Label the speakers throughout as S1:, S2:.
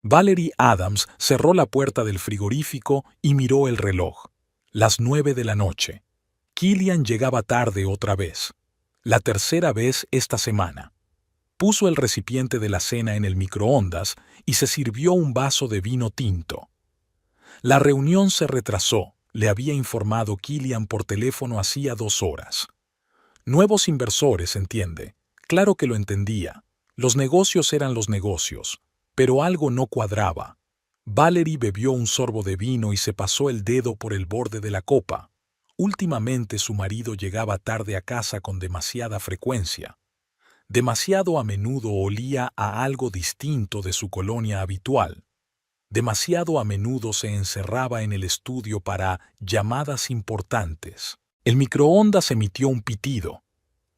S1: Valerie Adams cerró la puerta del frigorífico y miró el reloj. Las 9 de la noche. Killian llegaba tarde otra vez. La tercera vez esta semana. Puso el recipiente de la cena en el microondas y se sirvió un vaso de vino tinto. La reunión se retrasó, le había informado Killian por teléfono hacía 2 horas. Nuevos inversores, entiende. Claro que lo entendía. Los negocios eran los negocios, pero algo no cuadraba. Valerie bebió un sorbo de vino y se pasó el dedo por el borde de la copa. Últimamente su marido llegaba tarde a casa con demasiada frecuencia. Demasiado a menudo olía a algo distinto de su colonia habitual. Demasiado a menudo se encerraba en el estudio para llamadas importantes. El microondas emitió un pitido.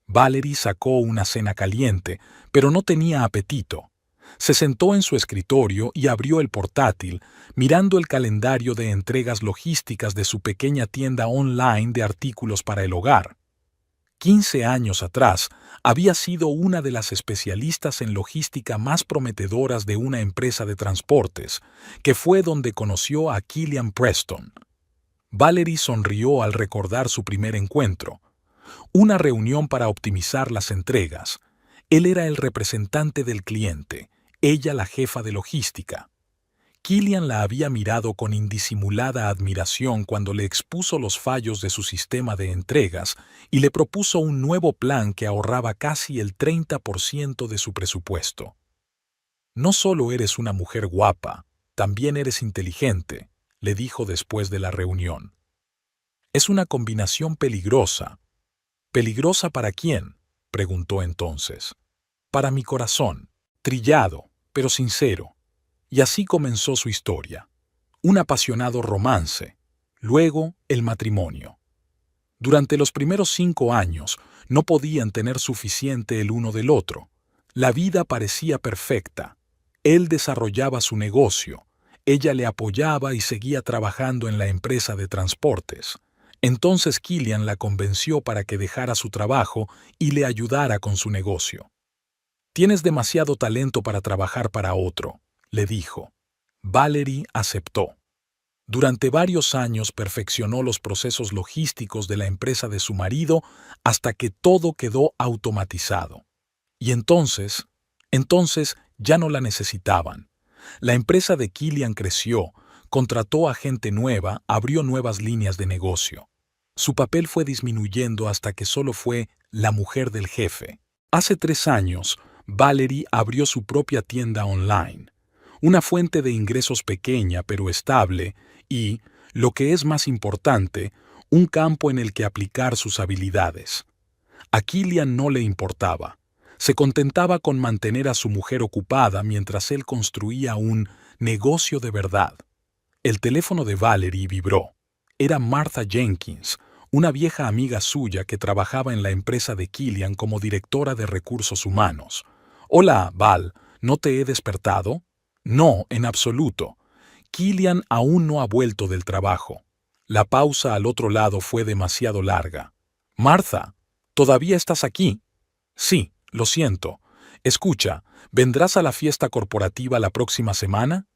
S1: Valerie sacó una cena caliente, pero no tenía apetito. Se sentó en su escritorio y abrió el portátil, mirando el calendario de entregas logísticas de su pequeña tienda online de artículos para el hogar. 15 años atrás, había sido una de las especialistas en logística más prometedoras de una empresa de transportes, que fue donde conoció a Killian Preston. Valerie sonrió al recordar su primer encuentro. Una reunión para optimizar las entregas. Él era el representante del cliente, ella la jefa de logística. Killian la había mirado con indisimulada admiración cuando le expuso los fallos de su sistema de entregas y le propuso un nuevo plan que ahorraba casi el 30% de su presupuesto. «No solo eres una mujer guapa, también eres inteligente», le dijo después de la reunión. «Es una combinación peligrosa». «¿Peligrosa para quién?», preguntó entonces. «Para mi corazón, trillado, pero sincero». Y así comenzó su historia. Un apasionado romance, luego el matrimonio. Durante los primeros 5 años no podían tener suficiente el uno del otro. La vida parecía perfecta. Él desarrollaba su negocio, ella le apoyaba y seguía trabajando en la empresa de transportes. Entonces Killian la convenció para que dejara su trabajo y le ayudara con su negocio. «Tienes demasiado talento para trabajar para otro», le dijo. Valerie aceptó. Durante varios años perfeccionó los procesos logísticos de la empresa de su marido hasta que todo quedó automatizado. Y entonces ya no la necesitaban. La empresa de Killian creció, contrató a gente nueva, abrió nuevas líneas de negocio. Su papel fue disminuyendo hasta que solo fue la mujer del jefe. Hace 3 años, Valerie abrió su propia tienda online. Una fuente de ingresos pequeña pero estable y, lo que es más importante, un campo en el que aplicar sus habilidades. A Killian no le importaba. Se contentaba con mantener a su mujer ocupada mientras él construía un negocio de verdad. El teléfono de Valerie vibró. Era Martha Jenkins, una vieja amiga suya que trabajaba en la empresa de Killian como directora de recursos humanos. «Hola, Val, ¿no te he despertado?» «No, en absoluto. Killian aún no ha vuelto del trabajo». La pausa al otro lado fue demasiado larga. «Martha, ¿todavía estás aquí?» «Sí, lo siento. Escucha, ¿vendrás a la fiesta corporativa la próxima semana?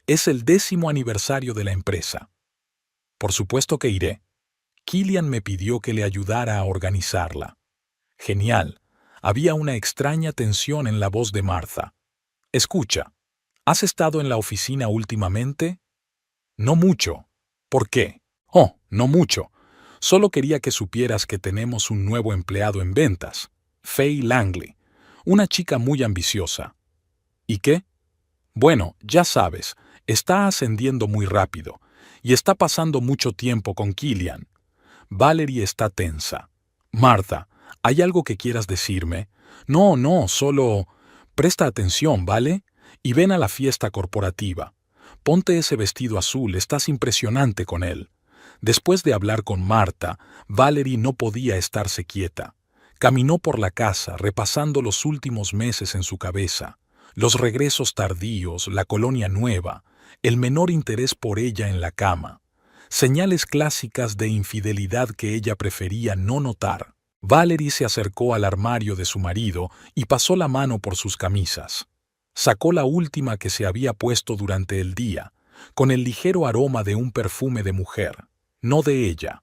S1: Es el 10º aniversario de la empresa». «Por supuesto que iré». Killian me pidió que le ayudara a organizarla. «Genial». Había una extraña tensión en la voz de Martha. «Escucha, ¿has estado en la oficina últimamente?» «No mucho». «¿Por qué?» «Oh, no mucho. Solo quería que supieras que tenemos un nuevo empleado en ventas, Faye Langley, una chica muy ambiciosa». «¿Y qué?» «Bueno, ya sabes, está ascendiendo muy rápido y está pasando mucho tiempo con Killian». Valerie está tensa. «Martha, ¿hay algo que quieras decirme?» «No, solo... Presta atención, ¿vale? Y ven a la fiesta corporativa. Ponte ese vestido azul, estás impresionante con él». Después de hablar con Martha, Valerie no podía estarse quieta. Caminó por la casa, repasando los últimos meses en su cabeza. Los regresos tardíos, la colonia nueva, el menor interés por ella en la cama. Señales clásicas de infidelidad que ella prefería no notar. Valerie se acercó al armario de su marido y pasó la mano por sus camisas. Sacó la última que se había puesto durante el día, con el ligero aroma de un perfume de mujer, no de ella.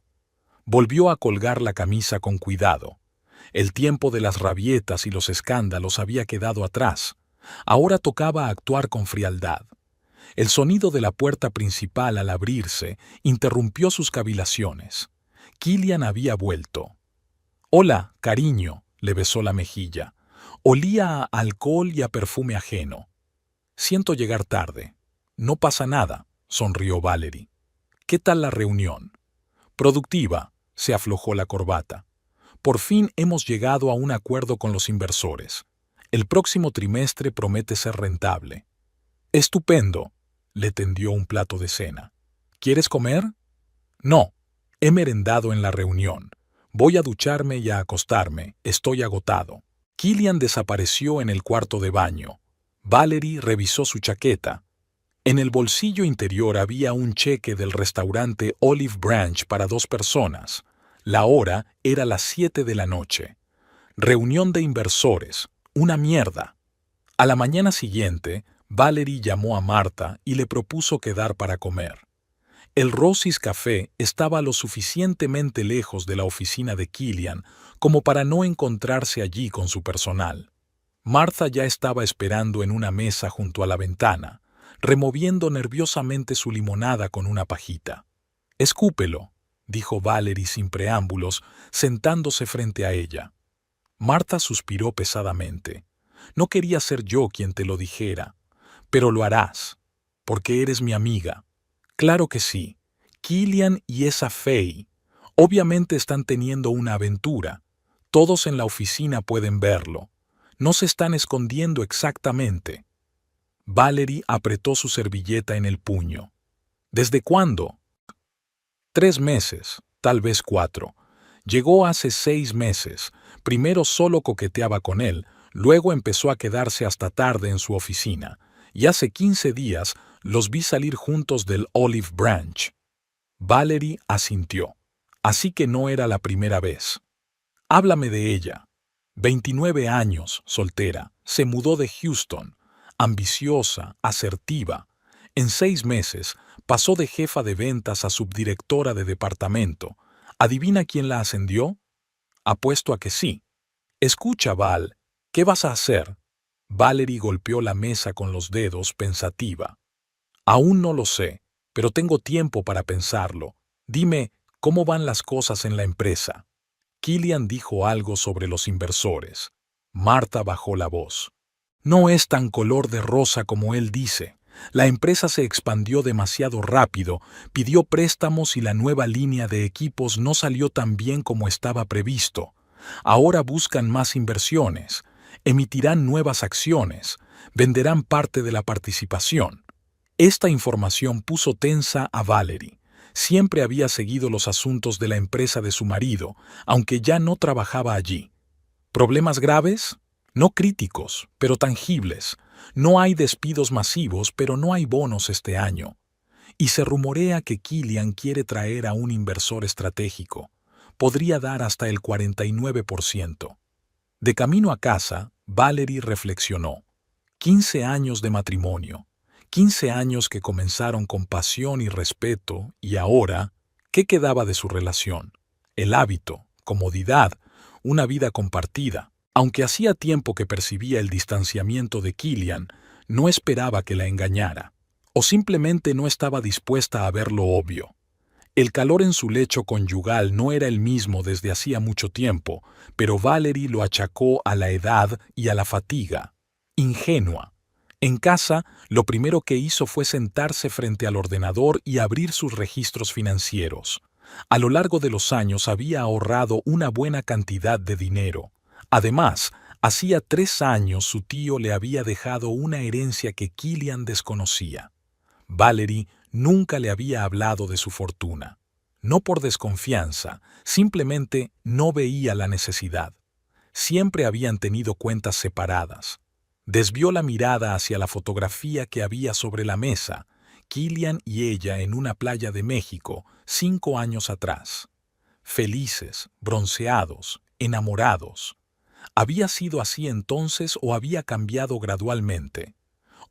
S1: Volvió a colgar la camisa con cuidado. El tiempo de las rabietas y los escándalos había quedado atrás. Ahora tocaba actuar con frialdad. El sonido de la puerta principal al abrirse interrumpió sus cavilaciones. Killian había vuelto. «Hola, cariño», le besó la mejilla. Olía a alcohol y a perfume ajeno. «Siento llegar tarde». «No pasa nada», sonrió Valerie. «¿Qué tal la reunión?» «Productiva», se aflojó la corbata. «Por fin hemos llegado a un acuerdo con los inversores. El próximo trimestre promete ser rentable». «Estupendo», le tendió un plato de cena. «¿Quieres comer?» «No, he merendado en la reunión. Voy a ducharme y a acostarme, estoy agotado». Killian desapareció en el cuarto de baño. Valerie revisó su chaqueta. En el bolsillo interior había un cheque del restaurante Olive Branch para 2 personas. La hora era las 7 de la noche. Reunión de inversores. Una mierda. A la mañana siguiente, Valerie llamó a Martha y le propuso quedar para comer. El Rosie's Café estaba lo suficientemente lejos de la oficina de Killian como para no encontrarse allí con su personal. Martha ya estaba esperando en una mesa junto a la ventana, removiendo nerviosamente su limonada con una pajita. «Escúpelo», dijo Valerie sin preámbulos, sentándose frente a ella. Martha suspiró pesadamente. «No quería ser yo quien te lo dijera, pero lo harás, porque eres mi amiga». «Claro que sí. Killian y esa Faye obviamente están teniendo una aventura. Todos en la oficina pueden verlo. No se están escondiendo exactamente». Valerie apretó su servilleta en el puño. «¿Desde cuándo?» 3 meses, tal vez 4. Llegó hace 6 meses. Primero solo coqueteaba con él, luego empezó a quedarse hasta tarde en su oficina, y hace 15 días los vi salir juntos del Olive Branch». Valerie asintió. Así que no era la primera vez. «Háblame de ella». 29 años, soltera, se mudó de Houston, ambiciosa, asertiva. En 6 meses pasó de jefa de ventas a subdirectora de departamento. ¿Adivina quién la ascendió? Apuesto a que sí. «Escucha, Val, ¿qué vas a hacer?» Valerie golpeó la mesa con los dedos, pensativa. «Aún no lo sé, pero tengo tiempo para pensarlo. Dime, ¿cómo van las cosas en la empresa?» Killian dijo algo sobre los inversores. Martha bajó la voz. «No es tan color de rosa como él dice. La empresa se expandió demasiado rápido, pidió préstamos y la nueva línea de equipos no salió tan bien como estaba previsto. Ahora buscan más inversiones, emitirán nuevas acciones, venderán parte de la participación». Esta información puso tensa a Valerie. Siempre había seguido los asuntos de la empresa de su marido, aunque ya no trabajaba allí. ¿Problemas graves? No críticos, pero tangibles. No hay despidos masivos, pero no hay bonos este año. Y se rumorea que Killian quiere traer a un inversor estratégico. Podría dar hasta el 49%. De camino a casa, Valerie reflexionó. 15 años de matrimonio. 15 años que comenzaron con pasión y respeto, y ahora, ¿qué quedaba de su relación? El hábito, comodidad, una vida compartida. Aunque hacía tiempo que percibía el distanciamiento de Killian, no esperaba que la engañara, o simplemente no estaba dispuesta a ver lo obvio. El calor en su lecho conyugal no era el mismo desde hacía mucho tiempo, pero Valerie lo achacó a la edad y a la fatiga. Ingenua. En casa, lo primero que hizo fue sentarse frente al ordenador y abrir sus registros financieros. A lo largo de los años había ahorrado una buena cantidad de dinero. Además, hacía 3 años su tío le había dejado una herencia que Killian desconocía. Valerie nunca le había hablado de su fortuna. No por desconfianza, simplemente no veía la necesidad. Siempre habían tenido cuentas separadas. Desvió la mirada hacia la fotografía que había sobre la mesa, Killian y ella en una playa de México 5 años atrás. Felices, bronceados, enamorados. ¿Había sido así entonces o había cambiado gradualmente?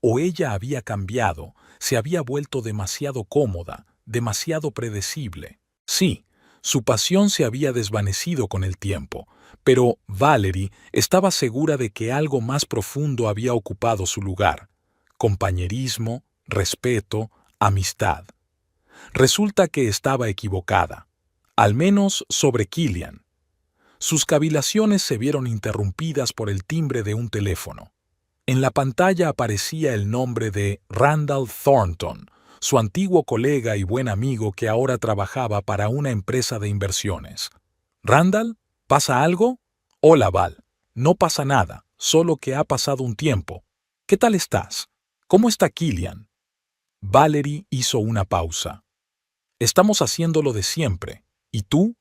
S1: O ella había cambiado, se había vuelto demasiado cómoda, demasiado predecible. Sí, su pasión se había desvanecido con el tiempo, pero Valerie estaba segura de que algo más profundo había ocupado su lugar: compañerismo, respeto, amistad. Resulta que estaba equivocada, al menos sobre Killian. Sus cavilaciones se vieron interrumpidas por el timbre de un teléfono. En la pantalla aparecía el nombre de Randall Thornton, su antiguo colega y buen amigo que ahora trabajaba para una empresa de inversiones. «¿Randall? ¿Pasa algo?» «Hola, Val. No pasa nada, solo que ha pasado un tiempo. ¿Qué tal estás? ¿Cómo está Killian?» Valerie hizo una pausa. «Estamos haciendo lo de siempre. ¿Y tú?»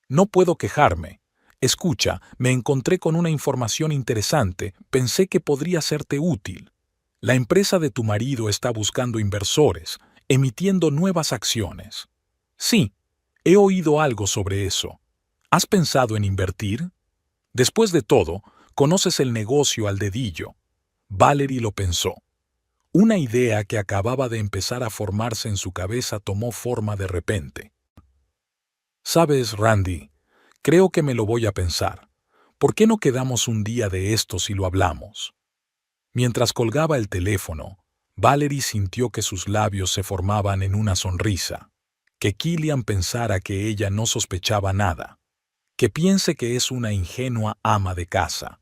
S1: «No puedo quejarme. Escucha, me encontré con una información interesante, pensé que podría serte útil. La empresa de tu marido está buscando inversores, emitiendo nuevas acciones». «Sí, he oído algo sobre eso. ¿Has pensado en invertir?» «Después de todo, conoces el negocio al dedillo». Valerie lo pensó. Una idea que acababa de empezar a formarse en su cabeza tomó forma de repente. «¿Sabes, Randy? Creo que me lo voy a pensar. ¿Por qué no quedamos un día de estos y lo hablamos?» Mientras colgaba el teléfono, Valerie sintió que sus labios se formaban en una sonrisa. Que Killian pensara que ella no sospechaba nada. Que piense que es una ingenua ama de casa.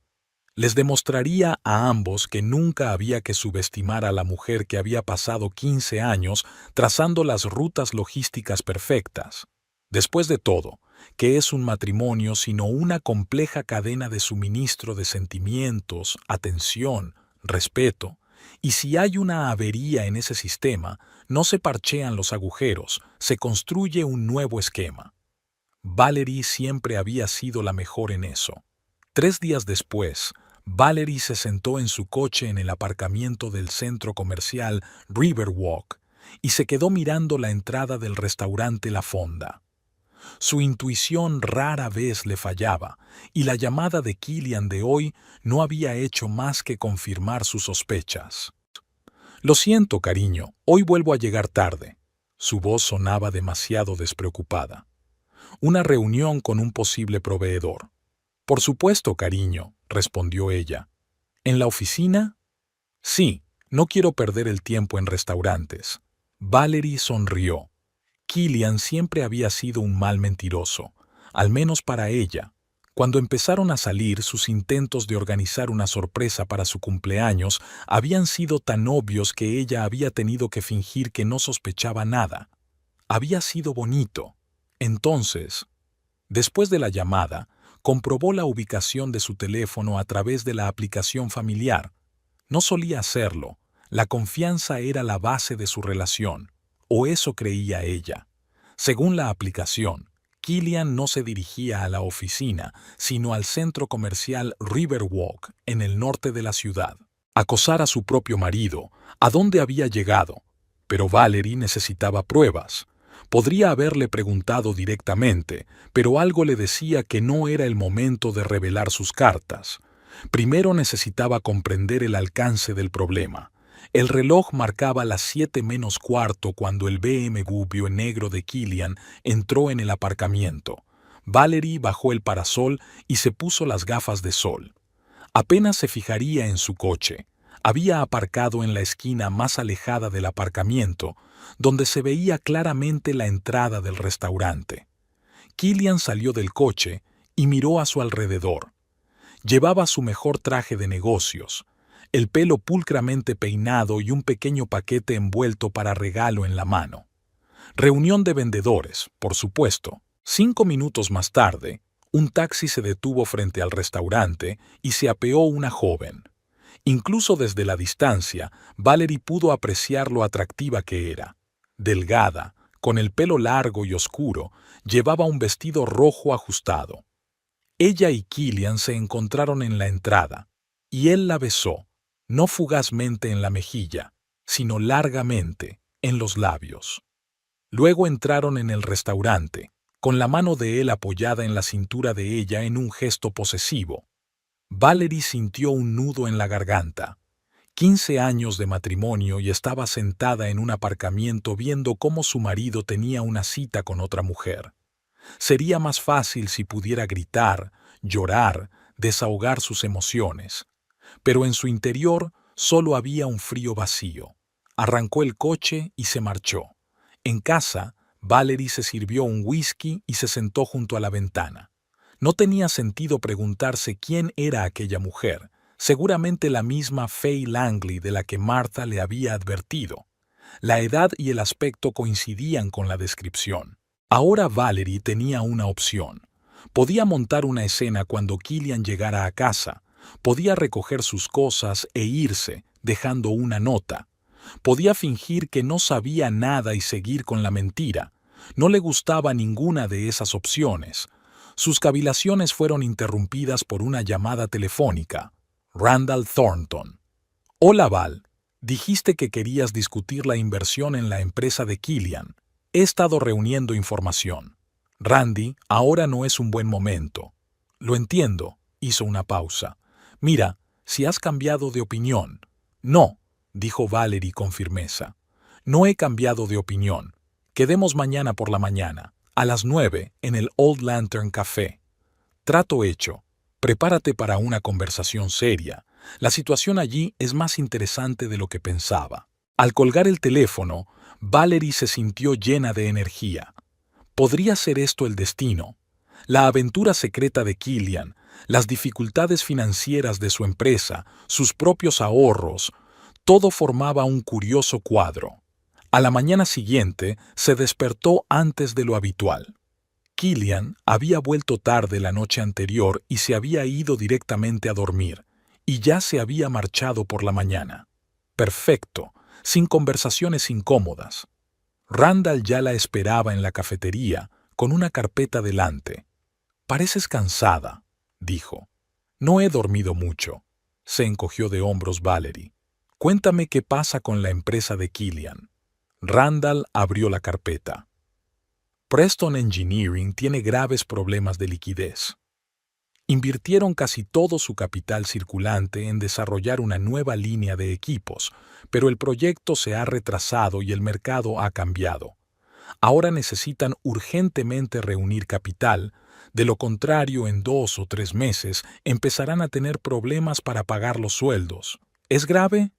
S1: Les demostraría a ambos que nunca había que subestimar a la mujer que había pasado 15 años trazando las rutas logísticas perfectas. Después de todo, ¿qué es un matrimonio sino una compleja cadena de suministro de sentimientos, atención, respeto? Y si hay una avería en ese sistema, no se parchean los agujeros, se construye un nuevo esquema. Valerie siempre había sido la mejor en eso. 3 días después, Valerie se sentó en su coche en el aparcamiento del centro comercial Riverwalk y se quedó mirando la entrada del restaurante La Fonda. Su intuición rara vez le fallaba, y la llamada de Killian de hoy no había hecho más que confirmar sus sospechas. «Lo siento, cariño, hoy vuelvo a llegar tarde». Su voz sonaba demasiado despreocupada. «Una reunión con un posible proveedor». «Por supuesto, cariño», respondió ella. «¿En la oficina?» «Sí, no quiero perder el tiempo en restaurantes». Valerie sonrió. Killian siempre había sido un mal mentiroso, al menos para ella. Cuando empezaron a salir, sus intentos de organizar una sorpresa para su cumpleaños habían sido tan obvios que ella había tenido que fingir que no sospechaba nada. Había sido bonito. Entonces, después de la llamada, comprobó la ubicación de su teléfono a través de la aplicación familiar. No solía hacerlo. La confianza era la base de su relación, o eso creía ella. Según la aplicación, Killian no se dirigía a la oficina, sino al centro comercial Riverwalk, en el norte de la ciudad. Acosar a su propio marido, ¿a dónde había llegado? Pero Valerie necesitaba pruebas. Podría haberle preguntado directamente, pero algo le decía que no era el momento de revelar sus cartas. Primero necesitaba comprender el alcance del problema. El reloj marcaba las 7:45 cuando el BMW negro de Killian entró en el aparcamiento. Valerie bajó el parasol y se puso las gafas de sol. Apenas se fijaría en su coche. Había aparcado en la esquina más alejada del aparcamiento, donde se veía claramente la entrada del restaurante. Killian salió del coche y miró a su alrededor. Llevaba su mejor traje de negocios, el pelo pulcramente peinado y un pequeño paquete envuelto para regalo en la mano. Reunión de vendedores, por supuesto. 5 minutos más tarde, un taxi se detuvo frente al restaurante y se apeó una joven. Incluso desde la distancia, Valerie pudo apreciar lo atractiva que era. Delgada, con el pelo largo y oscuro, llevaba un vestido rojo ajustado. Ella y Killian se encontraron en la entrada, y él la besó, no fugazmente en la mejilla, sino largamente en los labios. Luego entraron en el restaurante, con la mano de él apoyada en la cintura de ella en un gesto posesivo. Valerie sintió un nudo en la garganta. 15 años de matrimonio y estaba sentada en un aparcamiento viendo cómo su marido tenía una cita con otra mujer. Sería más fácil si pudiera gritar, llorar, desahogar sus emociones. Pero en su interior solo había un frío vacío. Arrancó el coche y se marchó. En casa, Valerie se sirvió un whisky y se sentó junto a la ventana. No tenía sentido preguntarse quién era aquella mujer, seguramente la misma Faye Langley de la que Martha le había advertido. La edad y el aspecto coincidían con la descripción. Ahora Valerie tenía una opción. Podía montar una escena cuando Killian llegara a casa, podía recoger sus cosas e irse, dejando una nota. Podía fingir que no sabía nada y seguir con la mentira. No le gustaba ninguna de esas opciones. Sus cavilaciones fueron interrumpidas por una llamada telefónica. Randall Thornton. Hola Val, dijiste que querías discutir la inversión en la empresa de Killian. He estado reuniendo información. Randy, ahora no es un buen momento. Lo entiendo, hizo una pausa. Mira, si has cambiado de opinión. No, dijo Valerie con firmeza. No he cambiado de opinión. Quedemos mañana por la mañana, a las 9, en el Old Lantern Café. Trato hecho. Prepárate para una conversación seria. La situación allí es más interesante de lo que pensaba. Al colgar el teléfono, Valerie se sintió llena de energía. ¿Podría ser esto el destino? La aventura secreta de Killian, las dificultades financieras de su empresa, sus propios ahorros, todo formaba un curioso cuadro. A la mañana siguiente se despertó antes de lo habitual. Killian había vuelto tarde la noche anterior y se había ido directamente a dormir, y ya se había marchado por la mañana. Perfecto, sin conversaciones incómodas. Randall ya la esperaba en la cafetería, con una carpeta delante. «Pareces cansada», dijo. «No he dormido mucho», se encogió de hombros Valerie. «Cuéntame qué pasa con la empresa de Killian». Randall abrió la carpeta. Preston Engineering tiene graves problemas de liquidez. Invirtieron casi todo su capital circulante en desarrollar una nueva línea de equipos, pero el proyecto se ha retrasado y el mercado ha cambiado. Ahora necesitan urgentemente reunir capital, de lo contrario en 2 o 3 meses empezarán a tener problemas para pagar los sueldos. ¿Es grave?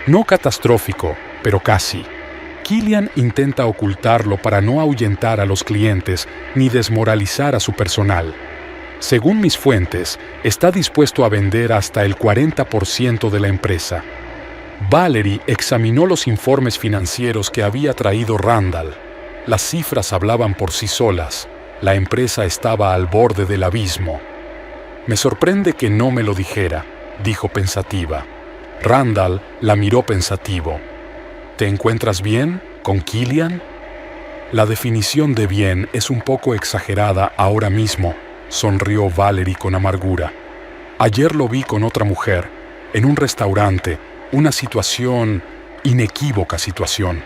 S2: No catastrófico, pero casi. Killian intenta ocultarlo para no ahuyentar a los clientes ni desmoralizar a su personal. Según mis fuentes, está dispuesto a vender hasta el 40% de la empresa. Valerie examinó los informes financieros que había traído Randall. Las cifras hablaban por sí solas. La empresa estaba al borde del abismo. «Me sorprende que no me lo dijera», dijo pensativa. Randall la miró pensativo. «¿Te encuentras bien con Killian?» «La definición de bien es un poco exagerada ahora mismo», sonrió Valerie con amargura. «Ayer lo vi con otra mujer, en un restaurante, una inequívoca situación.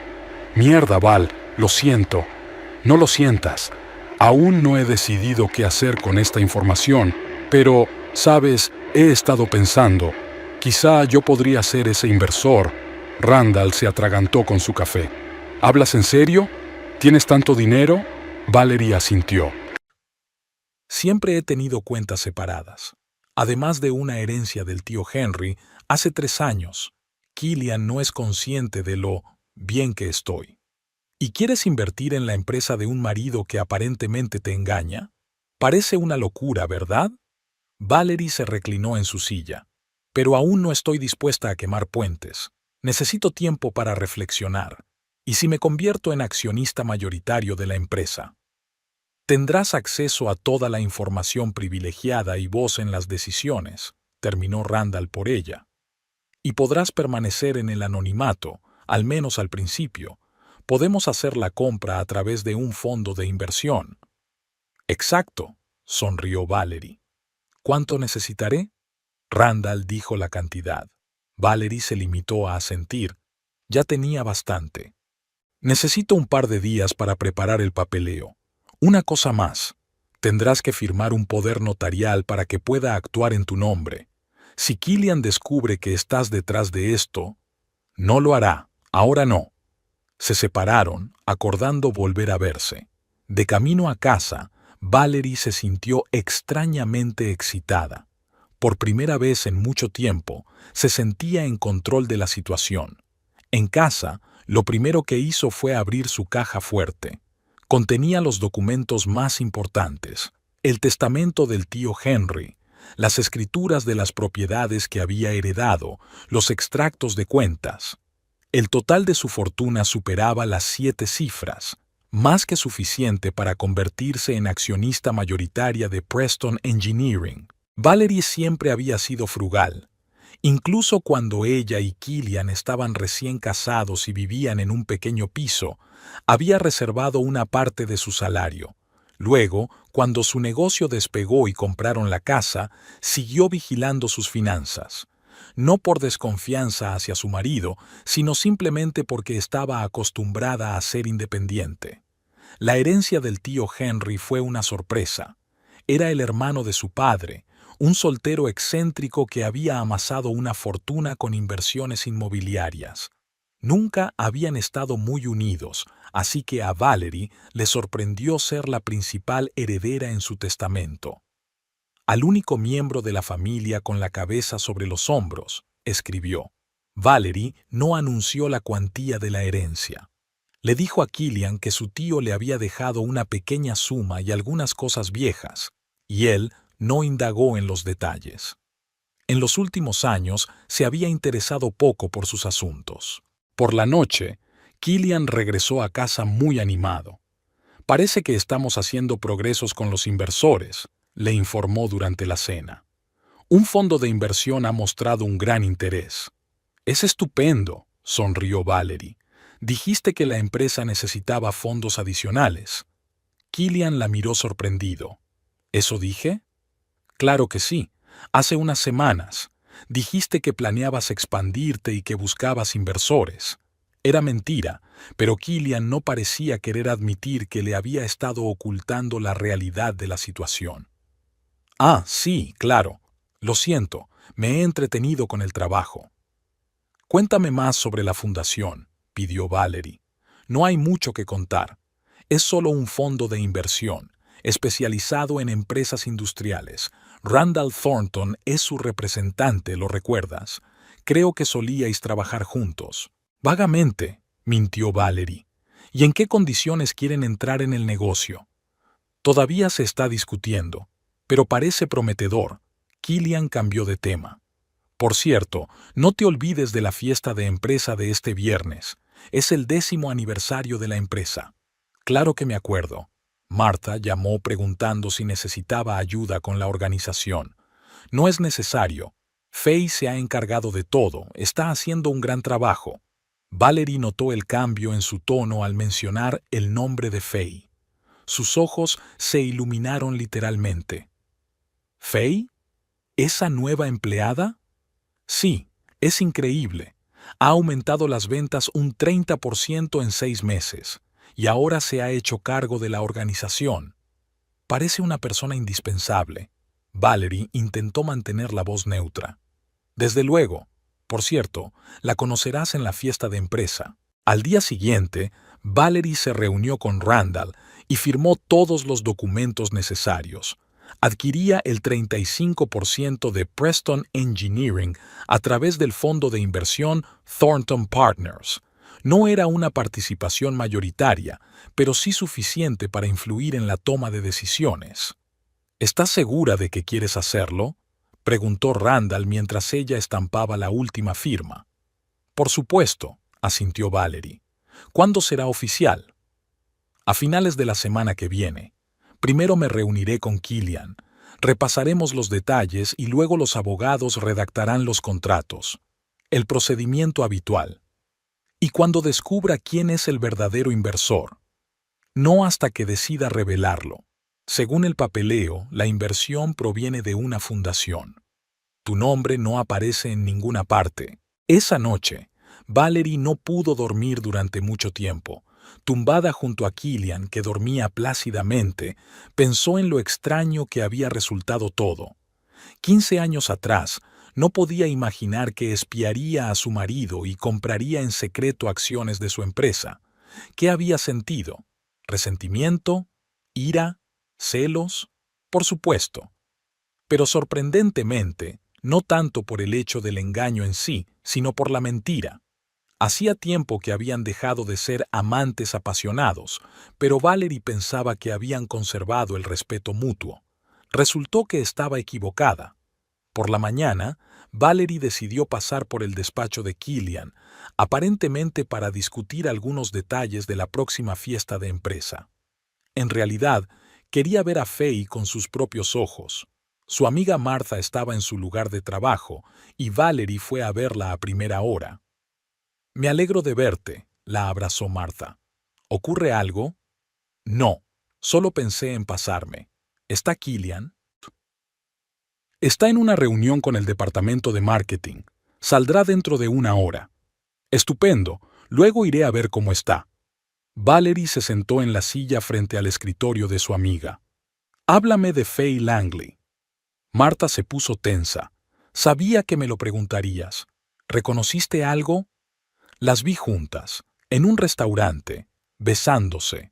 S2: Mierda, Val, lo siento. No lo sientas. Aún no he decidido qué hacer con esta información, pero, sabes, he estado pensando, quizá yo podría ser ese inversor». Randall se atragantó con su café. «¿Hablas en serio? ¿Tienes tanto dinero?» Valerie asintió.
S1: Siempre he tenido cuentas separadas. Además de una herencia del tío Henry, hace 3 años. Killian no es consciente de lo bien que estoy. ¿Y quieres invertir en la empresa de un marido que aparentemente te engaña? Parece una locura, ¿verdad? Valerie se reclinó en su silla. Pero aún no estoy dispuesta a quemar puentes. Necesito tiempo para reflexionar. ¿Y si me convierto en accionista mayoritario de la empresa? Tendrás acceso a toda la información privilegiada y voz en las decisiones, terminó Randall por ella. Y podrás permanecer en el anonimato, al menos al principio. Podemos hacer la compra a través de un fondo de inversión. Exacto, sonrió Valerie. ¿Cuánto necesitaré? Randall dijo la cantidad. Valerie se limitó a asentir. Ya tenía bastante. Necesito un par de días para preparar el papeleo. Una cosa más. Tendrás que firmar un poder notarial para que pueda actuar en tu nombre. Si Killian descubre que estás detrás de esto, no lo hará, ahora no. Se separaron, acordando volver a verse. De camino a casa, Valerie se sintió extrañamente excitada. Por primera vez en mucho tiempo, se sentía en control de la situación. En casa, lo primero que hizo fue abrir su caja fuerte. Contenía los documentos más importantes: el testamento del tío Henry, las escrituras de las propiedades que había heredado, los extractos de cuentas. El total de su fortuna superaba las 7 cifras, más que suficiente para convertirse en accionista mayoritaria de Preston Engineering. Valerie siempre había sido frugal. Incluso cuando ella y Killian estaban recién casados y vivían en un pequeño piso, había reservado una parte de su salario. Luego, cuando su negocio despegó y compraron la casa, siguió vigilando sus finanzas. No por desconfianza hacia su marido, sino simplemente porque estaba acostumbrada a ser independiente. La herencia del tío Henry fue una sorpresa. Era el hermano de su padre, un soltero excéntrico que había amasado una fortuna con inversiones inmobiliarias. Nunca habían estado muy unidos, así que a Valerie le sorprendió ser la principal heredera en su testamento. Al único miembro de la familia con la cabeza sobre los hombros, escribió. Valerie no anunció la cuantía de la herencia. Le dijo a Killian que su tío le había dejado una pequeña suma y algunas cosas viejas, y él no indagó en los detalles. En los últimos años se había interesado poco por sus asuntos. Por la noche, Killian regresó a casa muy animado. Parece que estamos haciendo progresos con los inversores, le informó durante la cena. Un fondo de inversión ha mostrado un gran interés. Es estupendo, sonrió Valerie. Dijiste que la empresa necesitaba fondos adicionales. Killian la miró sorprendido. ¿Eso dije? Claro que sí. Hace unas semanas. Dijiste que planeabas expandirte y que buscabas inversores. Era mentira, pero Killian no parecía querer admitir que le había estado ocultando la realidad de la situación. Ah, sí, claro. Lo siento, me he entretenido con el trabajo. Cuéntame más sobre la fundación, pidió Valerie. No hay mucho que contar. Es solo un fondo de inversión, especializado en empresas industriales. Randall Thornton es su representante, ¿lo recuerdas? Creo que solíais trabajar juntos. Vagamente, mintió Valerie. ¿Y en qué condiciones quieren entrar en el negocio? Todavía se está discutiendo, pero parece prometedor. Killian cambió de tema. Por cierto, no te olvides de la fiesta de empresa de este viernes. Es el 10º aniversario de la empresa. Claro que me acuerdo. Martha llamó preguntando si necesitaba ayuda con la organización. No es necesario. Faye se ha encargado de todo, está haciendo un gran trabajo. Valerie notó el cambio en su tono al mencionar el nombre de Faye. Sus ojos se iluminaron literalmente. ¿Faye? ¿Esa nueva empleada? Sí, es increíble. Ha aumentado las ventas un 30% en 6 meses, y ahora se ha hecho cargo de la organización. Parece una persona indispensable. Valerie intentó mantener la voz neutra. Desde luego. Por cierto, la conocerás en la fiesta de empresa. Al día siguiente, Valerie se reunió con Randall y firmó todos los documentos necesarios. Adquiría el 35% de Preston Engineering a través del fondo de inversión Thornton Partners. No era una participación mayoritaria, pero sí suficiente para influir en la toma de decisiones. ¿Estás segura de que quieres hacerlo?, preguntó Randall mientras ella estampaba la última firma. Por supuesto, asintió Valerie. ¿Cuándo será oficial? A finales de la semana que viene. Primero me reuniré con Killian. Repasaremos los detalles y luego los abogados redactarán los contratos. El procedimiento habitual. Y cuando descubra quién es el verdadero inversor. No hasta que decida revelarlo. Según el papeleo, la inversión proviene de una fundación. Tu nombre no aparece en ninguna parte. Esa noche, Valerie no pudo dormir durante mucho tiempo. Tumbada junto a Killian, que dormía plácidamente, pensó en lo extraño que había resultado todo. 15 años atrás, No podía imaginar que espiaría a su marido y compraría en secreto acciones de su empresa. ¿Qué había sentido? ¿Resentimiento? ¿Ira? ¿Celos? Por supuesto. Pero sorprendentemente, no tanto por el hecho del engaño en sí, sino por la mentira. Hacía tiempo que habían dejado de ser amantes apasionados, pero Valerie pensaba que habían conservado el respeto mutuo. Resultó que estaba equivocada. Por la mañana, Valerie decidió pasar por el despacho de Killian, aparentemente para discutir algunos detalles de la próxima fiesta de empresa. En realidad, quería ver a Faye con sus propios ojos. Su amiga Martha estaba en su lugar de trabajo y Valerie fue a verla a primera hora. «Me alegro de verte», la abrazó Martha. «¿Ocurre algo?» «No, solo pensé en pasarme. ¿Está Killian?» «Está en una reunión con el departamento de marketing. Saldrá dentro de una hora». «Estupendo. Luego iré a ver cómo está». Valerie se sentó en la silla frente al escritorio de su amiga. «Háblame de Faye Langley». Martha se puso tensa. «Sabía que me lo preguntarías. ¿Reconociste algo?» «Las vi juntas, en un restaurante, besándose».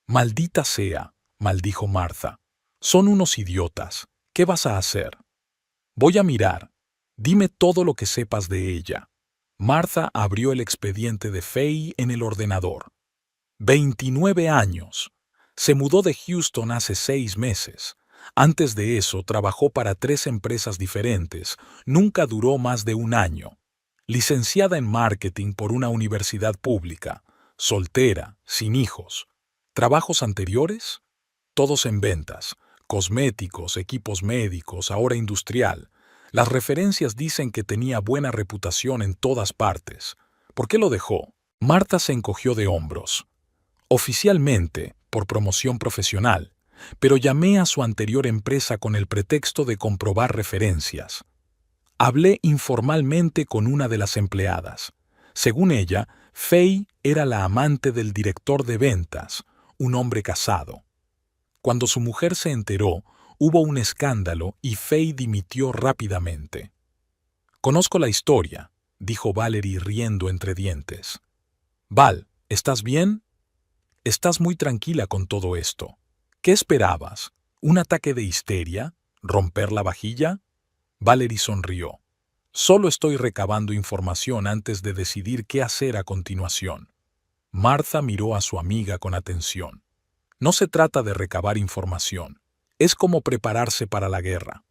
S1: «Maldita sea», maldijo Martha. «Son unos idiotas. ¿Qué vas a hacer?» «Voy a mirar. Dime todo lo que sepas de ella». Martha abrió el expediente de Faye en el ordenador. 29 años. Se mudó de Houston hace 6 meses. Antes de eso trabajó para 3 empresas diferentes. Nunca duró más de 1 año. Licenciada en marketing por una universidad pública. Soltera, sin hijos. ¿Trabajos anteriores? Todos en ventas. Cosméticos, equipos médicos, ahora industrial. Las referencias dicen que tenía buena reputación en todas partes. ¿Por qué lo dejó? Martha se encogió de hombros. Oficialmente, por promoción profesional, pero llamé a su anterior empresa con el pretexto de comprobar referencias. Hablé informalmente con una de las empleadas. Según ella, Faye era la amante del director de ventas, un hombre casado. Cuando su mujer se enteró, hubo un escándalo y Faye dimitió rápidamente. «Conozco la historia», dijo Valerie riendo entre dientes. «Val, ¿estás bien?» «Estás muy tranquila con todo esto. ¿Qué esperabas? ¿Un ataque de histeria? ¿Romper la vajilla?» Valerie sonrió. «Solo estoy recabando información antes de decidir qué hacer a continuación». Martha miró a su amiga con atención. «No se trata de recabar información. Es como prepararse para la guerra».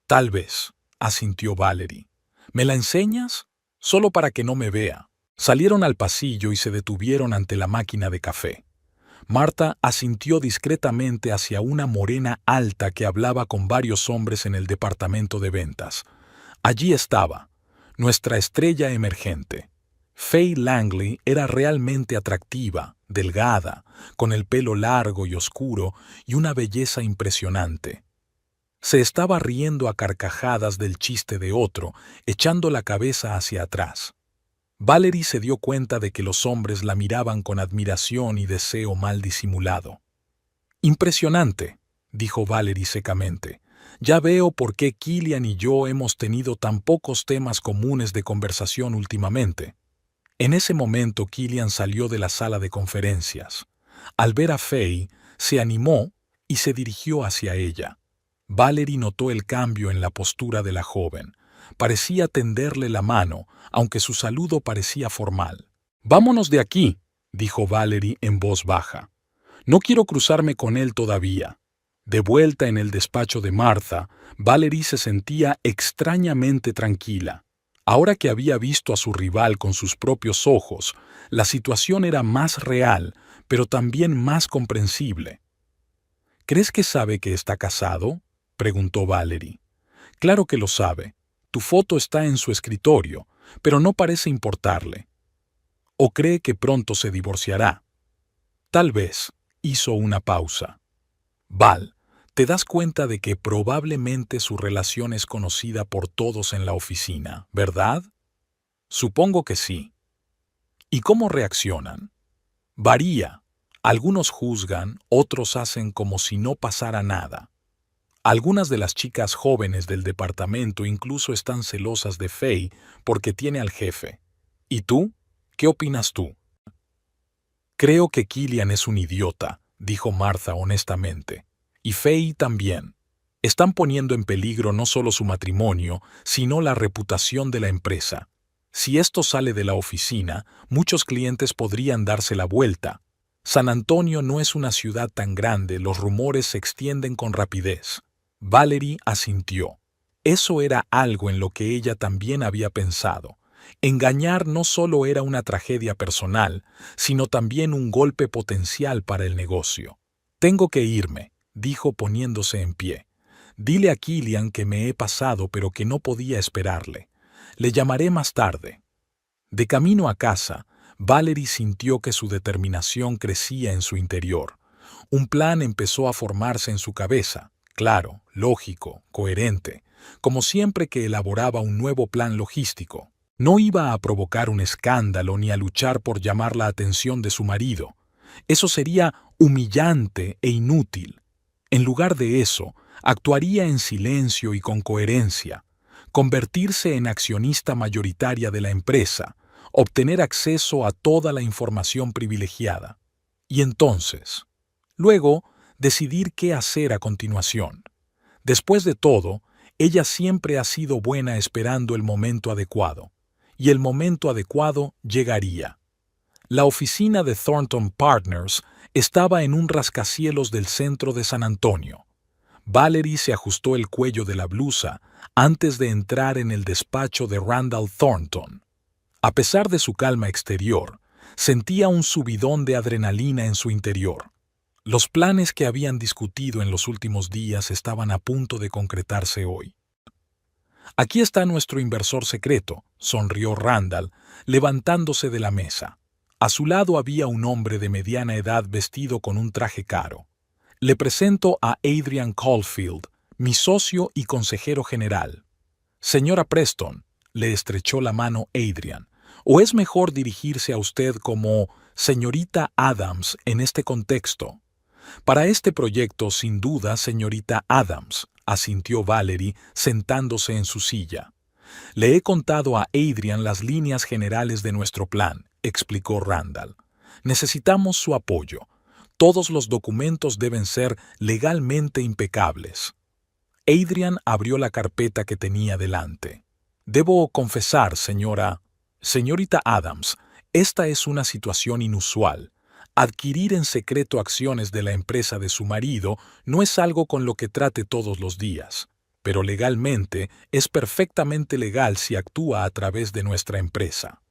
S1: «Tal vez», asintió Valerie. «¿Me la enseñas?» «Solo para que no me vea». Salieron al pasillo y se detuvieron ante la máquina de café. Martha asintió discretamente hacia una morena alta que hablaba con varios hombres en el departamento de ventas. Allí estaba, nuestra estrella emergente. Faye Langley era realmente atractiva, delgada, con el pelo largo y oscuro y una belleza impresionante. Se estaba riendo a carcajadas del chiste de otro, echando la cabeza hacia atrás. Valerie se dio cuenta de que los hombres la miraban con admiración y deseo mal disimulado. «Impresionante», dijo Valerie secamente. «Ya veo por qué Killian y yo hemos tenido tan pocos temas comunes de conversación últimamente». En ese momento Killian salió de la sala de conferencias. Al ver a Faye, se animó y se dirigió hacia ella. Valerie notó el cambio en la postura de la joven. Parecía tenderle la mano, aunque su saludo parecía formal. «Vámonos de aquí», dijo Valerie en voz baja. «No quiero cruzarme con él todavía». De vuelta en el despacho de Martha, Valerie se sentía extrañamente tranquila. Ahora que había visto a su rival con sus propios ojos, la situación era más real, pero también más comprensible. «¿Crees que sabe que está casado?», preguntó Valerie. «Claro que lo sabe. Tu foto está en su escritorio, pero no parece importarle. ¿O cree que pronto se divorciará?» «Tal vez», hizo una pausa. «Val, te das cuenta de que probablemente su relación es conocida por todos en la oficina, ¿verdad?» «Supongo que sí». «¿Y cómo reaccionan?» «Varía. Algunos juzgan, otros hacen como si no pasara nada». Algunas de las chicas jóvenes del departamento incluso están celosas de Faye porque tiene al jefe. ¿Y tú? ¿Qué opinas tú? Creo que Killian es un idiota, dijo Martha honestamente. Y Faye también. Están poniendo en peligro no solo su matrimonio, sino la reputación de la empresa. Si esto sale de la oficina, muchos clientes podrían darse la vuelta. San Antonio no es una ciudad tan grande, los rumores se extienden con rapidez. Valerie asintió. Eso era algo en lo que ella también había pensado. Engañar no solo era una tragedia personal, sino también un golpe potencial para el negocio. Tengo que irme, dijo poniéndose en pie. Dile a Killian que me he pasado pero que no podía esperarle. Le llamaré más tarde. De camino a casa, Valerie sintió que su determinación crecía en su interior. Un plan empezó a formarse en su cabeza, claro, lógico, coherente, como siempre que elaboraba un nuevo plan logístico. No iba a provocar un escándalo ni a luchar por llamar la atención de su marido. Eso sería humillante e inútil. En lugar de eso, actuaría en silencio y con coherencia. Convertirse en accionista mayoritaria de la empresa, obtener acceso a toda la información privilegiada. Y entonces, luego, decidir qué hacer a continuación. Después de todo, ella siempre ha sido buena esperando el momento adecuado. Y el momento adecuado llegaría. La oficina de Thornton Partners estaba en un rascacielos del centro de San Antonio. Valerie se ajustó el cuello de la blusa antes de entrar en el despacho de Randall Thornton. A pesar de su calma exterior, sentía un subidón de adrenalina en su interior. Los planes que habían discutido en los últimos días estaban a punto de concretarse hoy. «Aquí está nuestro inversor secreto», sonrió Randall, levantándose de la mesa. A su lado había un hombre de mediana edad vestido con un traje caro. «Le presento a Adrian Caulfield, mi socio y consejero general». «Señora Preston», le estrechó la mano Adrian, «¿o es mejor dirigirse a usted como señorita Adams en este contexto?» «Para este proyecto, sin duda, señorita Adams», asintió Valerie, sentándose en su silla. «Le he contado a Adrian las líneas generales de nuestro plan», explicó Randall. «Necesitamos su apoyo. Todos los documentos deben ser legalmente impecables». Adrian abrió la carpeta que tenía delante. «Debo confesar, señorita Adams, esta es una situación inusual. Adquirir en secreto acciones de la empresa de su marido no es algo con lo que trate todos los días, pero legalmente es perfectamente legal si actúa a través de nuestra empresa».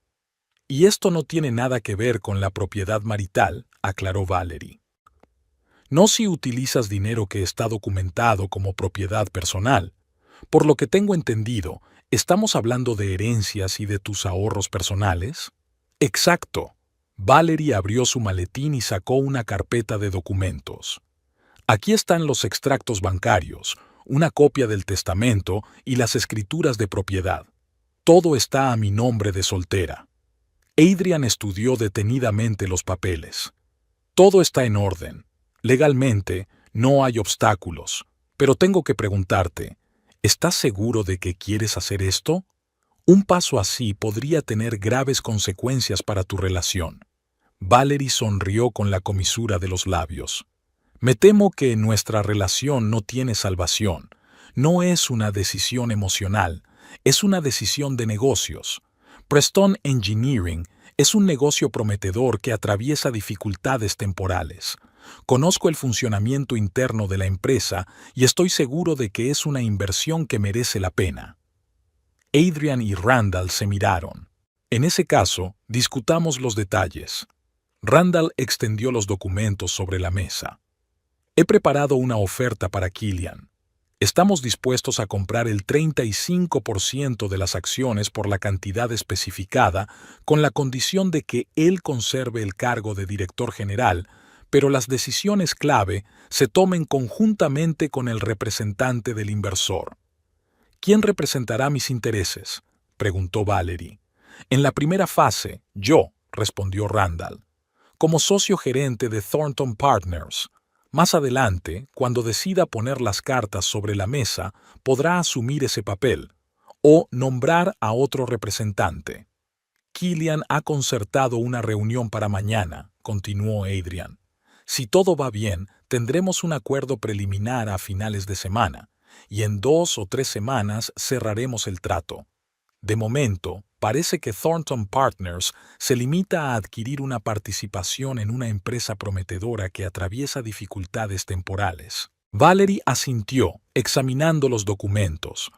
S1: «Y esto no tiene nada que ver con la propiedad marital», aclaró Valerie. «No si utilizas dinero que está documentado como propiedad personal. Por lo que tengo entendido, ¿estamos hablando de herencias y de tus ahorros personales?» «Exacto». Valerie abrió su maletín y sacó una carpeta de documentos. «Aquí están los extractos bancarios, una copia del testamento y las escrituras de propiedad. Todo está a mi nombre de soltera». Adrian estudió detenidamente los papeles. «Todo está en orden. Legalmente, no hay obstáculos. Pero tengo que preguntarte, ¿estás seguro de que quieres hacer esto? Un paso así podría tener graves consecuencias para tu relación». Valerie sonrió con la comisura de los labios. «Me temo que nuestra relación no tiene salvación. No es una decisión emocional, es una decisión de negocios. Preston Engineering es un negocio prometedor que atraviesa dificultades temporales. Conozco el funcionamiento interno de la empresa y estoy seguro de que es una inversión que merece la pena». Adrian y Randall se miraron. «En ese caso, discutamos los detalles». Randall extendió los documentos sobre la mesa. «He preparado una oferta para Killian. Estamos dispuestos a comprar el 35% de las acciones por la cantidad especificada, con la condición de que él conserve el cargo de director general, pero las decisiones clave se tomen conjuntamente con el representante del inversor». «¿Quién representará mis intereses?», preguntó Valerie. «En la primera fase, yo», respondió Randall. «Como socio gerente de Thornton Partners». Más adelante, cuando decida poner las cartas sobre la mesa, podrá asumir ese papel o nombrar a otro representante. Killian ha concertado una reunión para mañana, continuó Adrian. Si todo va bien, tendremos un acuerdo preliminar a finales de semana, y en 2 o 3 semanas cerraremos el trato. De momento, parece que Thornton Partners se limita a adquirir una participación en una empresa prometedora que atraviesa dificultades temporales. Valerie asintió, examinando los documentos.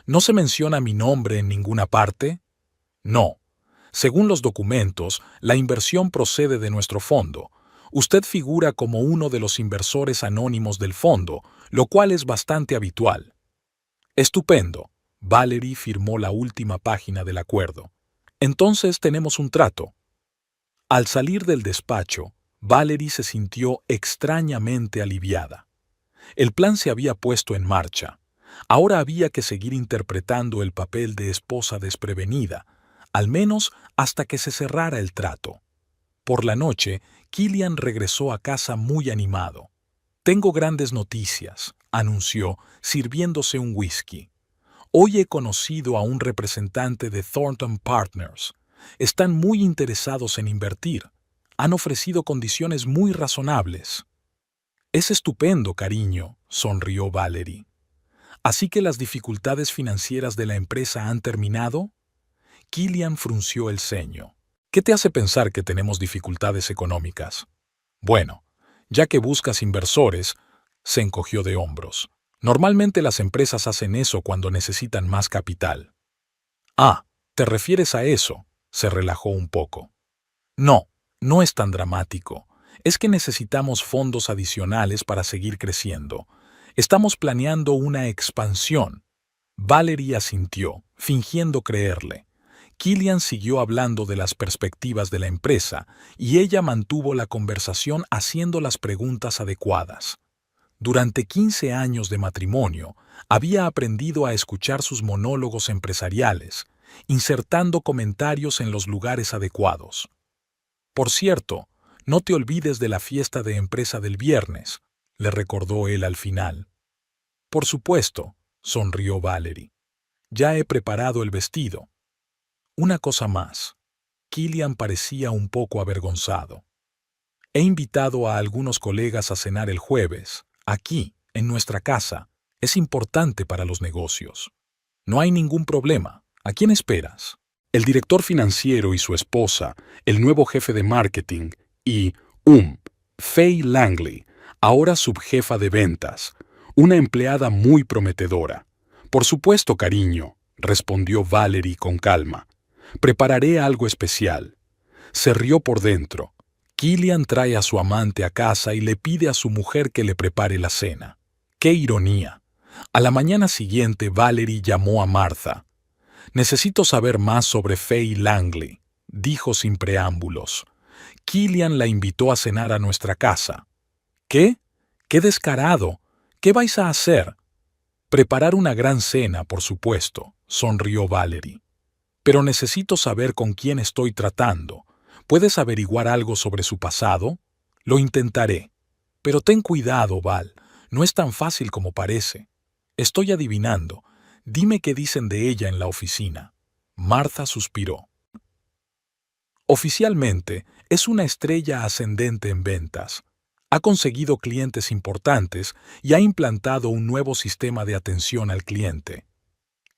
S1: ¿No se menciona mi nombre en ninguna parte? No. Según los documentos, la inversión procede de nuestro fondo. Usted figura como uno de los inversores anónimos del fondo, lo cual es bastante habitual. Estupendo. Valerie firmó la última página del acuerdo. Entonces tenemos un trato. Al salir del despacho, Valerie se sintió extrañamente aliviada. El plan se había puesto en marcha. Ahora había que seguir interpretando el papel de esposa desprevenida, al menos hasta que se cerrara el trato. Por la noche, Killian regresó a casa muy animado. «Tengo grandes noticias», anunció, sirviéndose un whisky. «Hoy he conocido a un representante de Thornton Partners. Están muy interesados en invertir. Han ofrecido condiciones muy razonables». «Es estupendo, cariño», sonrió Valerie. «¿Así que las dificultades financieras de la empresa han terminado?» Killian frunció el ceño. «¿Qué te hace pensar que tenemos dificultades económicas?» «Bueno, ya que buscas inversores», se encogió de hombros. «Normalmente las empresas hacen eso cuando necesitan más capital». «Ah, ¿te refieres a eso?», se relajó un poco. «No, no es tan dramático. Es que necesitamos fondos adicionales para seguir creciendo. Estamos planeando una expansión». Valerie asintió, fingiendo creerle. Killian siguió hablando de las perspectivas de la empresa y ella mantuvo la conversación haciendo las preguntas adecuadas. Durante 15 años de matrimonio, había aprendido a escuchar sus monólogos empresariales, insertando comentarios en los lugares adecuados. «Por cierto, no te olvides de la fiesta de empresa del viernes», le recordó él al final. «Por supuesto», sonrió Valerie. «Ya he preparado el vestido». Una cosa más. Killian parecía un poco avergonzado. «He invitado a algunos colegas a cenar el jueves, aquí, en nuestra casa. Es importante para los negocios». «No hay ningún problema. ¿A quién esperas?»
S2: El director financiero y su esposa, el nuevo jefe de marketing y, Faye Langley, ahora subjefa de ventas, una empleada muy prometedora. «Por supuesto, cariño», respondió Valerie con calma. «Prepararé algo especial». Se rió por dentro. Killian trae a su amante a casa y le pide a su mujer que le prepare la cena. ¡Qué ironía! A la mañana siguiente, Valerie llamó a Martha. «Necesito saber más sobre Faye Langley», dijo sin preámbulos. «Killian la invitó a cenar a nuestra casa». «¿Qué? ¡Qué descarado! ¿Qué vais a hacer?» «Preparar una gran cena, por supuesto», sonrió Valerie. «Pero necesito saber con quién estoy tratando. ¿Puedes averiguar algo sobre su pasado?» «Lo intentaré. Pero ten cuidado, Val. No es tan fácil como parece. Estoy adivinando. Dime qué dicen de ella en la oficina». Martha suspiró. Oficialmente, es una estrella ascendente en ventas. Ha conseguido clientes importantes y ha implantado un nuevo sistema de atención al cliente.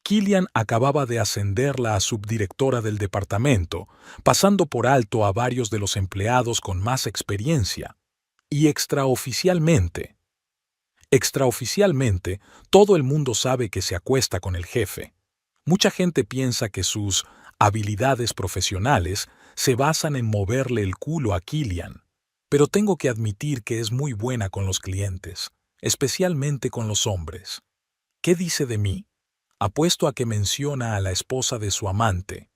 S2: Killian acababa de ascenderla a subdirectora del departamento, pasando por alto a varios de los empleados con más experiencia. Y extraoficialmente, todo el mundo sabe que se acuesta con el jefe. Mucha gente piensa que sus habilidades profesionales se basan en moverle el culo a Killian, pero tengo que admitir que es muy buena con los clientes, especialmente con los hombres. ¿Qué dice de mí? Apuesto a que menciona a la esposa de su amante.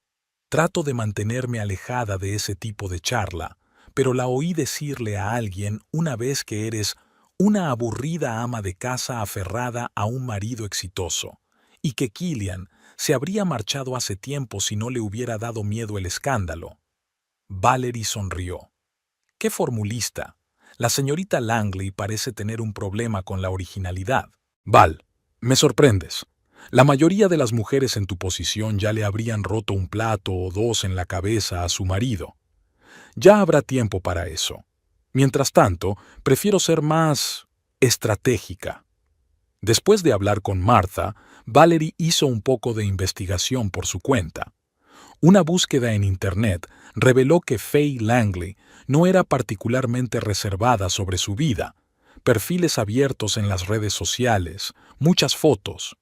S2: Trato de mantenerme alejada de ese tipo de charla, pero la oí decirle a alguien una vez que eres una aburrida ama de casa aferrada a un marido exitoso, y que Killian se habría marchado hace tiempo si no le hubiera dado miedo el escándalo. Valerie sonrió. «¡Qué formulista!
S1: La señorita Langley parece tener un problema con la originalidad. Val, me sorprendes. La mayoría de las mujeres en tu posición ya le habrían roto un plato o dos en la cabeza a su marido. Ya habrá tiempo para eso. Mientras tanto, prefiero ser más estratégica. Después de hablar con Martha, Valerie hizo un poco de investigación por su cuenta. Una búsqueda en Internet reveló que Faye Langley no era particularmente reservada sobre su vida. Perfiles abiertos en las redes sociales, muchas fotos.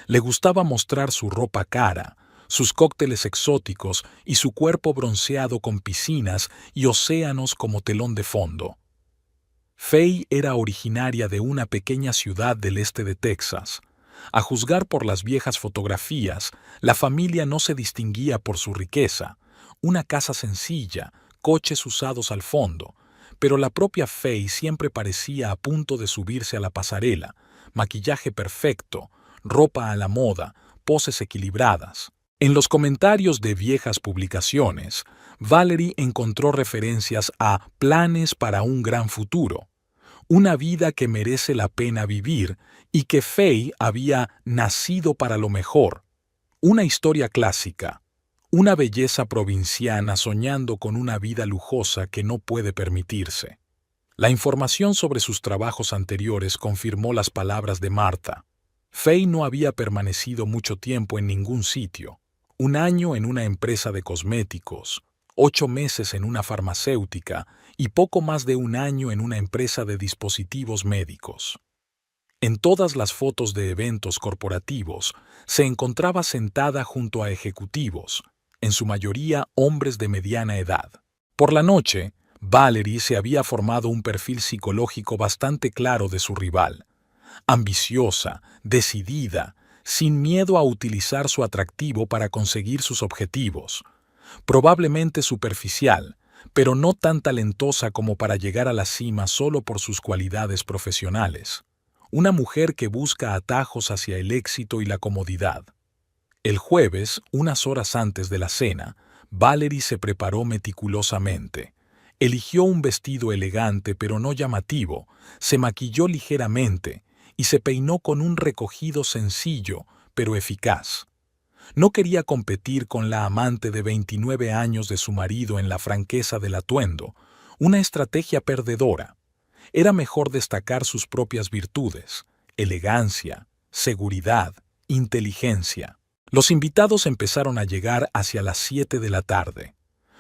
S1: Le gustaba mostrar su ropa cara, sus cócteles exóticos y su cuerpo bronceado con piscinas y océanos como telón de fondo. Faye era originaria de una pequeña ciudad del este de Texas. A juzgar por las viejas fotografías, la familia no se distinguía por su riqueza, una casa sencilla, coches usados al fondo, pero la propia Faye siempre parecía a punto de subirse a la pasarela, maquillaje perfecto, ropa a la moda, poses equilibradas. En los comentarios de viejas publicaciones, Valerie encontró referencias a planes para un gran futuro, una vida que merece la pena vivir y que Faye había nacido para lo mejor. Una historia clásica, una belleza provinciana soñando con una vida lujosa que no puede permitirse. La información sobre sus trabajos anteriores confirmó las palabras de Martha. Faye no había permanecido mucho tiempo en ningún sitio. 1 año en una empresa de cosméticos, 8 meses en una farmacéutica y poco más de 1 año en una empresa de dispositivos médicos. En todas las fotos de eventos corporativos se encontraba sentada junto a ejecutivos, en su mayoría hombres de mediana edad. Por la noche, Valerie se había formado un perfil psicológico bastante claro de su rival. Ambiciosa, decidida, sin miedo a utilizar su atractivo para conseguir sus objetivos. Probablemente superficial, pero no tan talentosa como para llegar a la cima solo por sus cualidades profesionales. Una mujer que busca atajos hacia el éxito y la comodidad. El jueves, unas horas antes de la cena, Valerie se preparó meticulosamente. Eligió un vestido elegante pero no llamativo, se maquilló ligeramente y se peinó con un recogido sencillo pero eficaz. No quería competir con la amante de 29 años de su marido en la franqueza del atuendo, una estrategia perdedora. Era mejor destacar sus propias virtudes, elegancia, seguridad, inteligencia. Los invitados empezaron a llegar hacia las 7 de la tarde.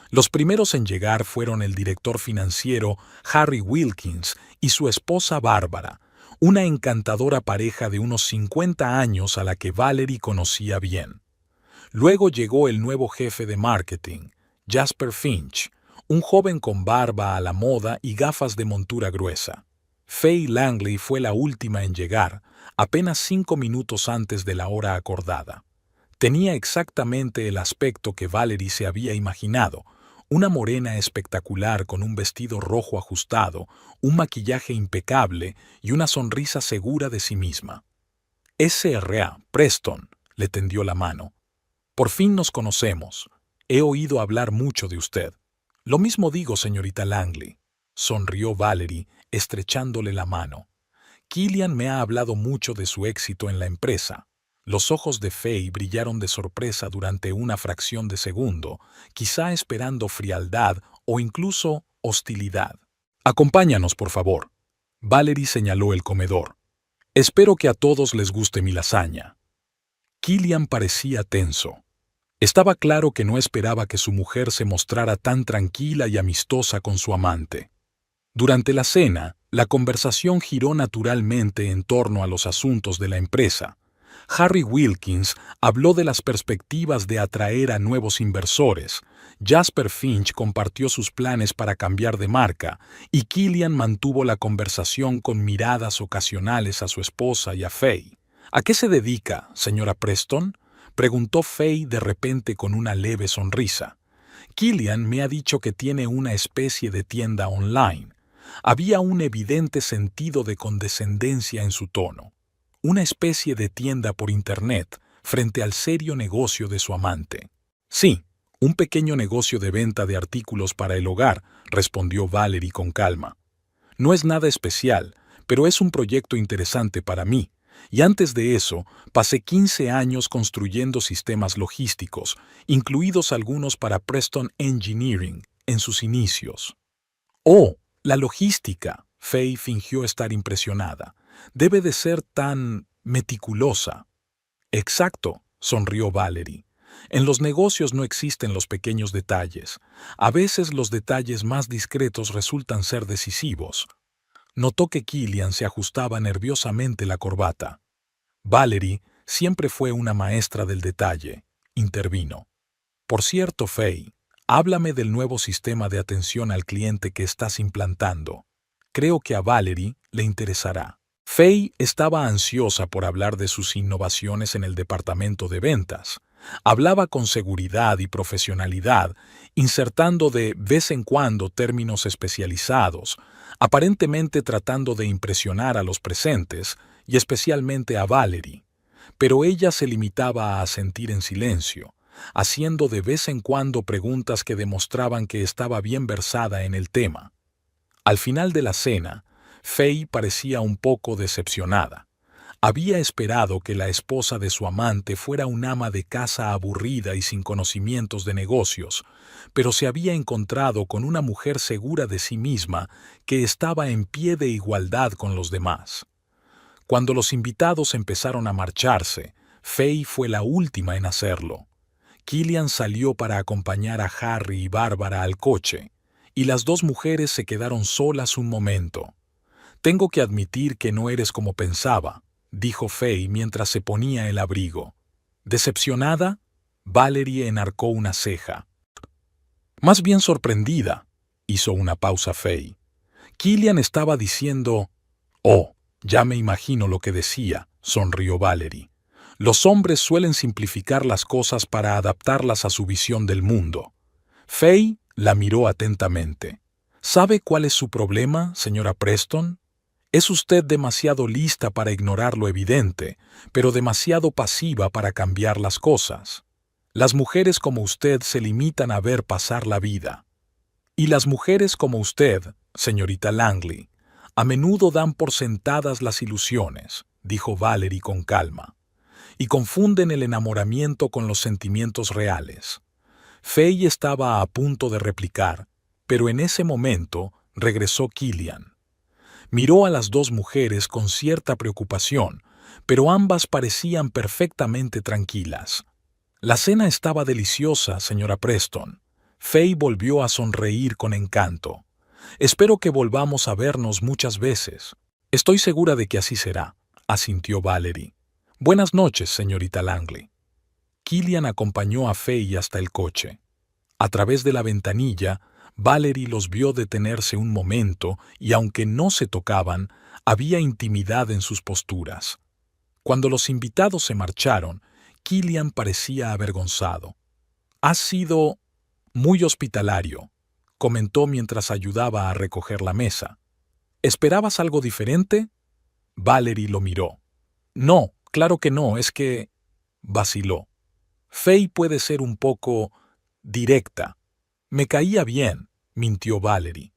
S1: Los primeros en llegar fueron el director financiero Harry Wilkins y su esposa Bárbara, una encantadora pareja de unos 50 años a la que Valerie conocía bien. Luego llegó el nuevo jefe de marketing, Jasper Finch, un joven con barba a la moda y gafas de montura gruesa. Faye Langley fue la última en llegar, apenas 5 minutos antes de la hora acordada. Tenía exactamente el aspecto que Valerie se había imaginado, una morena espectacular con un vestido rojo ajustado, un maquillaje impecable y una sonrisa segura de sí misma. S.R.A. Preston le tendió la mano. Por fin nos conocemos. He oído hablar mucho de usted. Lo mismo digo, señorita Langley, sonrió Valerie, estrechándole la mano. Killian me ha hablado mucho de su éxito en la empresa. Los ojos de Faye brillaron de sorpresa durante una fracción de segundo, quizá esperando frialdad o incluso hostilidad. Acompáñanos, por favor. Valerie señaló el comedor. Espero que a todos les guste mi lasaña. Killian parecía tenso. Estaba claro que no esperaba que su mujer se mostrara tan tranquila y amistosa con su amante. Durante la cena, la conversación giró naturalmente en torno a los asuntos de la empresa. Harry Wilkins habló de las perspectivas de atraer a nuevos inversores, Jasper Finch compartió sus planes para cambiar de marca y Killian mantuvo la conversación con miradas ocasionales a su esposa y a Faye. ¿A qué se dedica, señora Preston?, preguntó Faye de repente con una leve sonrisa. Killian me ha dicho que tiene una especie de tienda online. Había un evidente sentido de condescendencia en su tono. Una especie de tienda por Internet frente al serio negocio de su amante. Sí, un pequeño negocio de venta de artículos para el hogar, respondió Valerie con calma. No es nada especial, pero es un proyecto interesante para mí. Y antes de eso, pasé 15 años construyendo sistemas logísticos, incluidos algunos para Preston Engineering, en sus inicios. ¡Oh! La logística. Faye fingió estar impresionada. Debe de ser tan meticulosa. Exacto, sonrió Valerie. En los negocios no existen los pequeños detalles. A veces los detalles más discretos resultan ser decisivos. Notó que Killian se ajustaba nerviosamente la corbata. Valerie siempre fue una maestra del detalle, intervino. Por cierto, Faye, háblame del nuevo sistema de atención al cliente que estás implantando. Creo que a Valerie le interesará. Faye estaba ansiosa por hablar de sus innovaciones en el departamento de ventas. Hablaba con seguridad y profesionalidad, insertando de vez en cuando términos especializados, aparentemente tratando de impresionar a los presentes, y especialmente a Valerie. Pero ella se limitaba a asentir en silencio, haciendo de vez en cuando preguntas que demostraban que estaba bien versada en el tema. Al final de la cena, Faye parecía un poco decepcionada. Había esperado que la esposa de su amante fuera un ama de casa aburrida y sin conocimientos de negocios, pero se había encontrado con una mujer segura de sí misma que estaba en pie de igualdad con los demás. Cuando los invitados empezaron a marcharse, Faye fue la última en hacerlo. Killian salió para acompañar a Harry y Bárbara al coche, y las dos mujeres se quedaron solas un momento. «Tengo que admitir que no eres como pensaba», dijo Faye mientras se ponía el abrigo. ¿Decepcionada? Valerie enarcó una ceja. Más bien sorprendida, hizo una pausa Faye. Killian estaba diciendo... «Oh, ya me imagino lo que decía», sonrió Valerie. «Los hombres suelen simplificar las cosas para adaptarlas a su visión del mundo». Faye la miró atentamente. ¿Sabe cuál es su problema, señora Preston? Es usted demasiado lista para ignorar lo evidente, pero demasiado pasiva para cambiar las cosas. Las mujeres como usted se limitan a ver pasar la vida. Y las mujeres como usted, señorita Langley, a menudo dan por sentadas las ilusiones, dijo Valerie con calma, y confunden el enamoramiento con los sentimientos reales. Faye estaba a punto de replicar, pero en ese momento regresó Killian. Miró a las dos mujeres con cierta preocupación, pero ambas parecían perfectamente tranquilas. La cena estaba deliciosa, señora Preston. Faye volvió a sonreír con encanto. Espero que volvamos a vernos muchas veces. Estoy segura de que así será, asintió Valerie. Buenas noches, señorita Langley. Killian acompañó a Faye hasta el coche. A través de la ventanilla, Valerie los vio detenerse un momento y aunque no se tocaban, había intimidad en sus posturas. Cuando los invitados se marcharon, Killian parecía avergonzado. «Has sido muy hospitalario», comentó mientras ayudaba a recoger la mesa. «¿Esperabas algo diferente?» Valerie lo miró. «No, claro que no, es que...» vaciló. «Faye puede ser un poco directa. Me caía bien», mintió Valerie.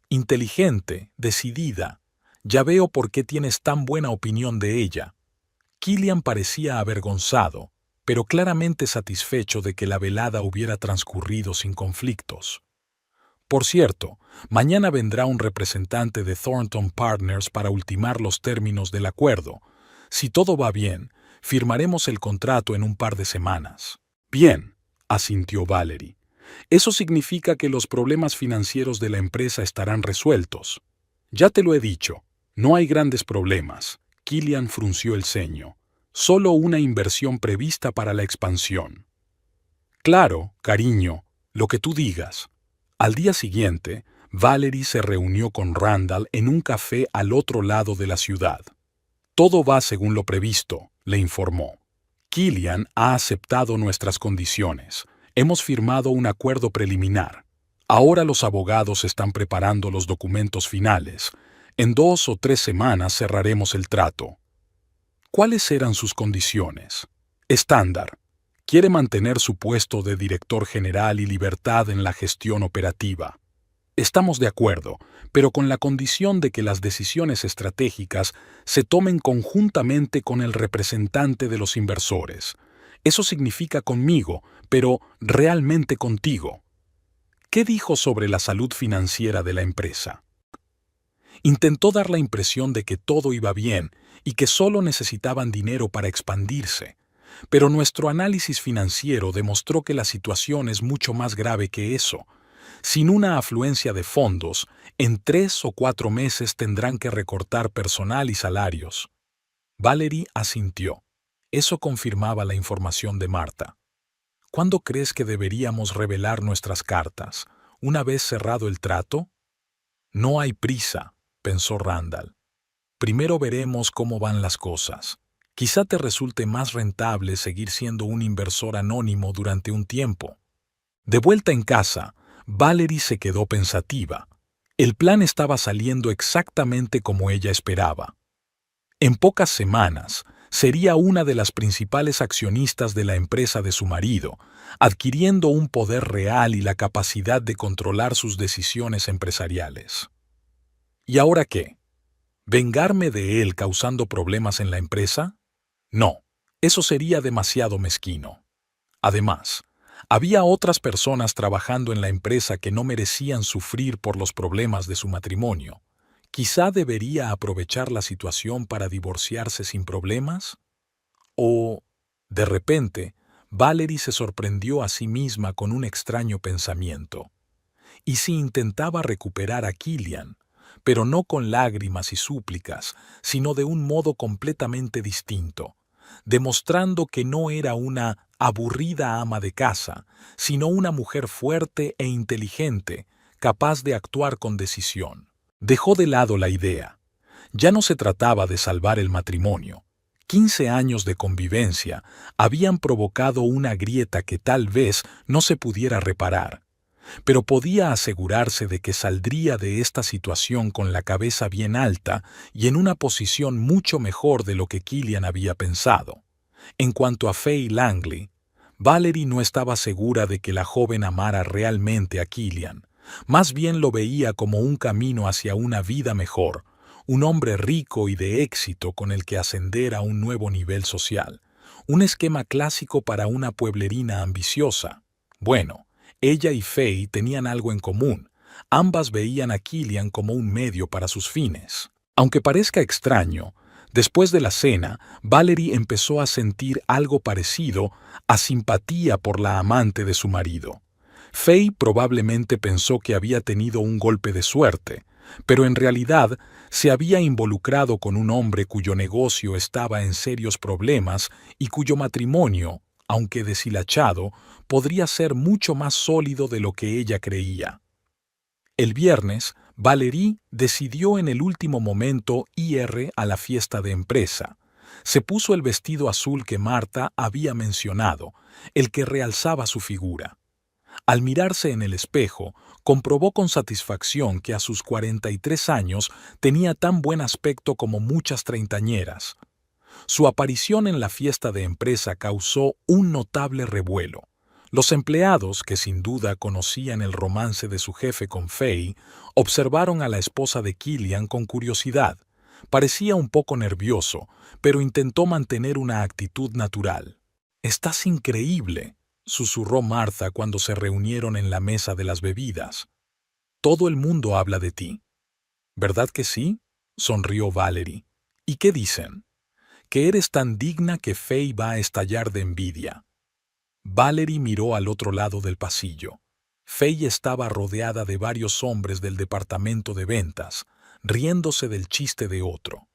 S1: «Inteligente, decidida. Ya veo por qué tienes tan buena opinión de ella». Killian parecía avergonzado, pero claramente satisfecho de que la velada hubiera transcurrido sin conflictos. «Por cierto, mañana vendrá un representante de Thornton Partners para ultimar los términos del acuerdo. Si todo va bien, firmaremos el contrato en un par de semanas». «Bien», asintió Valerie. «Eso significa que los problemas financieros de la empresa estarán resueltos». «Ya te lo he dicho, no hay grandes problemas». Killian frunció el ceño. «Solo una inversión prevista para la expansión». «Claro, cariño, lo que tú digas». Al día siguiente, Valerie se reunió con Randall en un café al otro lado de la ciudad. «Todo va según lo previsto», le informó. «Killian ha aceptado nuestras condiciones. Hemos firmado un acuerdo preliminar. Ahora los abogados están preparando los documentos finales. En 2 o 3 semanas cerraremos el trato». «¿Cuáles eran sus condiciones?» «Estándar. Quiere mantener su puesto de director general y libertad en la gestión operativa». Estamos de acuerdo, pero con la condición de que las decisiones estratégicas se tomen conjuntamente con el representante de los inversores. Eso significa conmigo, pero realmente contigo. ¿Qué dijo sobre la salud financiera de la empresa? Intentó dar la impresión de que todo iba bien y que solo necesitaban dinero para expandirse, pero nuestro análisis financiero demostró que la situación es mucho más grave que eso. Sin una afluencia de fondos, en 3 o 4 meses tendrán que recortar personal y salarios. Valerie asintió. Eso confirmaba la información de Marta. ¿Cuándo crees que deberíamos revelar nuestras cartas? ¿Una vez cerrado el trato? No hay prisa, pensó Randall. Primero veremos cómo van las cosas. Quizá te resulte más rentable seguir siendo un inversor anónimo durante un tiempo. De vuelta en casa, Valerie se quedó pensativa. El plan estaba saliendo exactamente como ella esperaba. En pocas semanas, sería una de las principales accionistas de la empresa de su marido, adquiriendo un poder real y la capacidad de controlar sus decisiones empresariales. ¿Y ahora qué? ¿Vengarme de él causando problemas en la empresa? No, eso sería demasiado mezquino. Además, había otras personas trabajando en la empresa que no merecían sufrir por los problemas de su matrimonio. ¿Quizá debería aprovechar la situación para divorciarse sin problemas? O, de repente, Valerie se sorprendió a sí misma con un extraño pensamiento. ¿Y si intentaba recuperar a Killian, pero no con lágrimas y súplicas, sino de un modo completamente distinto, demostrando que no era una aburrida ama de casa, sino una mujer fuerte e inteligente, capaz de actuar con decisión? Dejó de lado la idea. Ya no se trataba de salvar el matrimonio. 15 años de convivencia habían provocado una grieta que tal vez no se pudiera reparar, pero podía asegurarse de que saldría de esta situación con la cabeza bien alta y en una posición mucho mejor de lo que Killian había pensado. En cuanto a Faye Langley, Valerie no estaba segura de que la joven amara realmente a Killian. Más bien lo veía como un camino hacia una vida mejor, un hombre rico y de éxito con el que ascender a un nuevo nivel social, un esquema clásico para una pueblerina ambiciosa. Bueno, ella y Faye tenían algo en común. Ambas veían a Killian como un medio para sus fines. Aunque parezca extraño, después de la cena, Valerie empezó a sentir algo parecido a simpatía por la amante de su marido. Faye probablemente pensó que había tenido un golpe de suerte, pero en realidad se había involucrado con un hombre cuyo negocio estaba en serios problemas y cuyo matrimonio, aunque deshilachado, podría ser mucho más sólido de lo que ella creía. El viernes, Valerie decidió en el último momento ir a la fiesta de empresa. Se puso el vestido azul que Marta había mencionado, el que realzaba su figura. Al mirarse en el espejo, comprobó con satisfacción que a sus 43 años tenía tan buen aspecto como muchas treintañeras. Su aparición en la fiesta de empresa causó un notable revuelo. Los empleados, que sin duda conocían el romance de su jefe con Faye, observaron a la esposa de Killian con curiosidad. Parecía un poco nervioso, pero intentó mantener una actitud natural. «Estás increíble», susurró Martha cuando se reunieron en la mesa de las bebidas. «Todo el mundo habla de ti». «¿Verdad que sí?», sonrió Valerie. «¿Y qué dicen?» «Que eres tan digna que Faye va a estallar de envidia». Valerie miró al otro lado del pasillo. Faye estaba rodeada de varios hombres del departamento de ventas, riéndose del chiste de otro.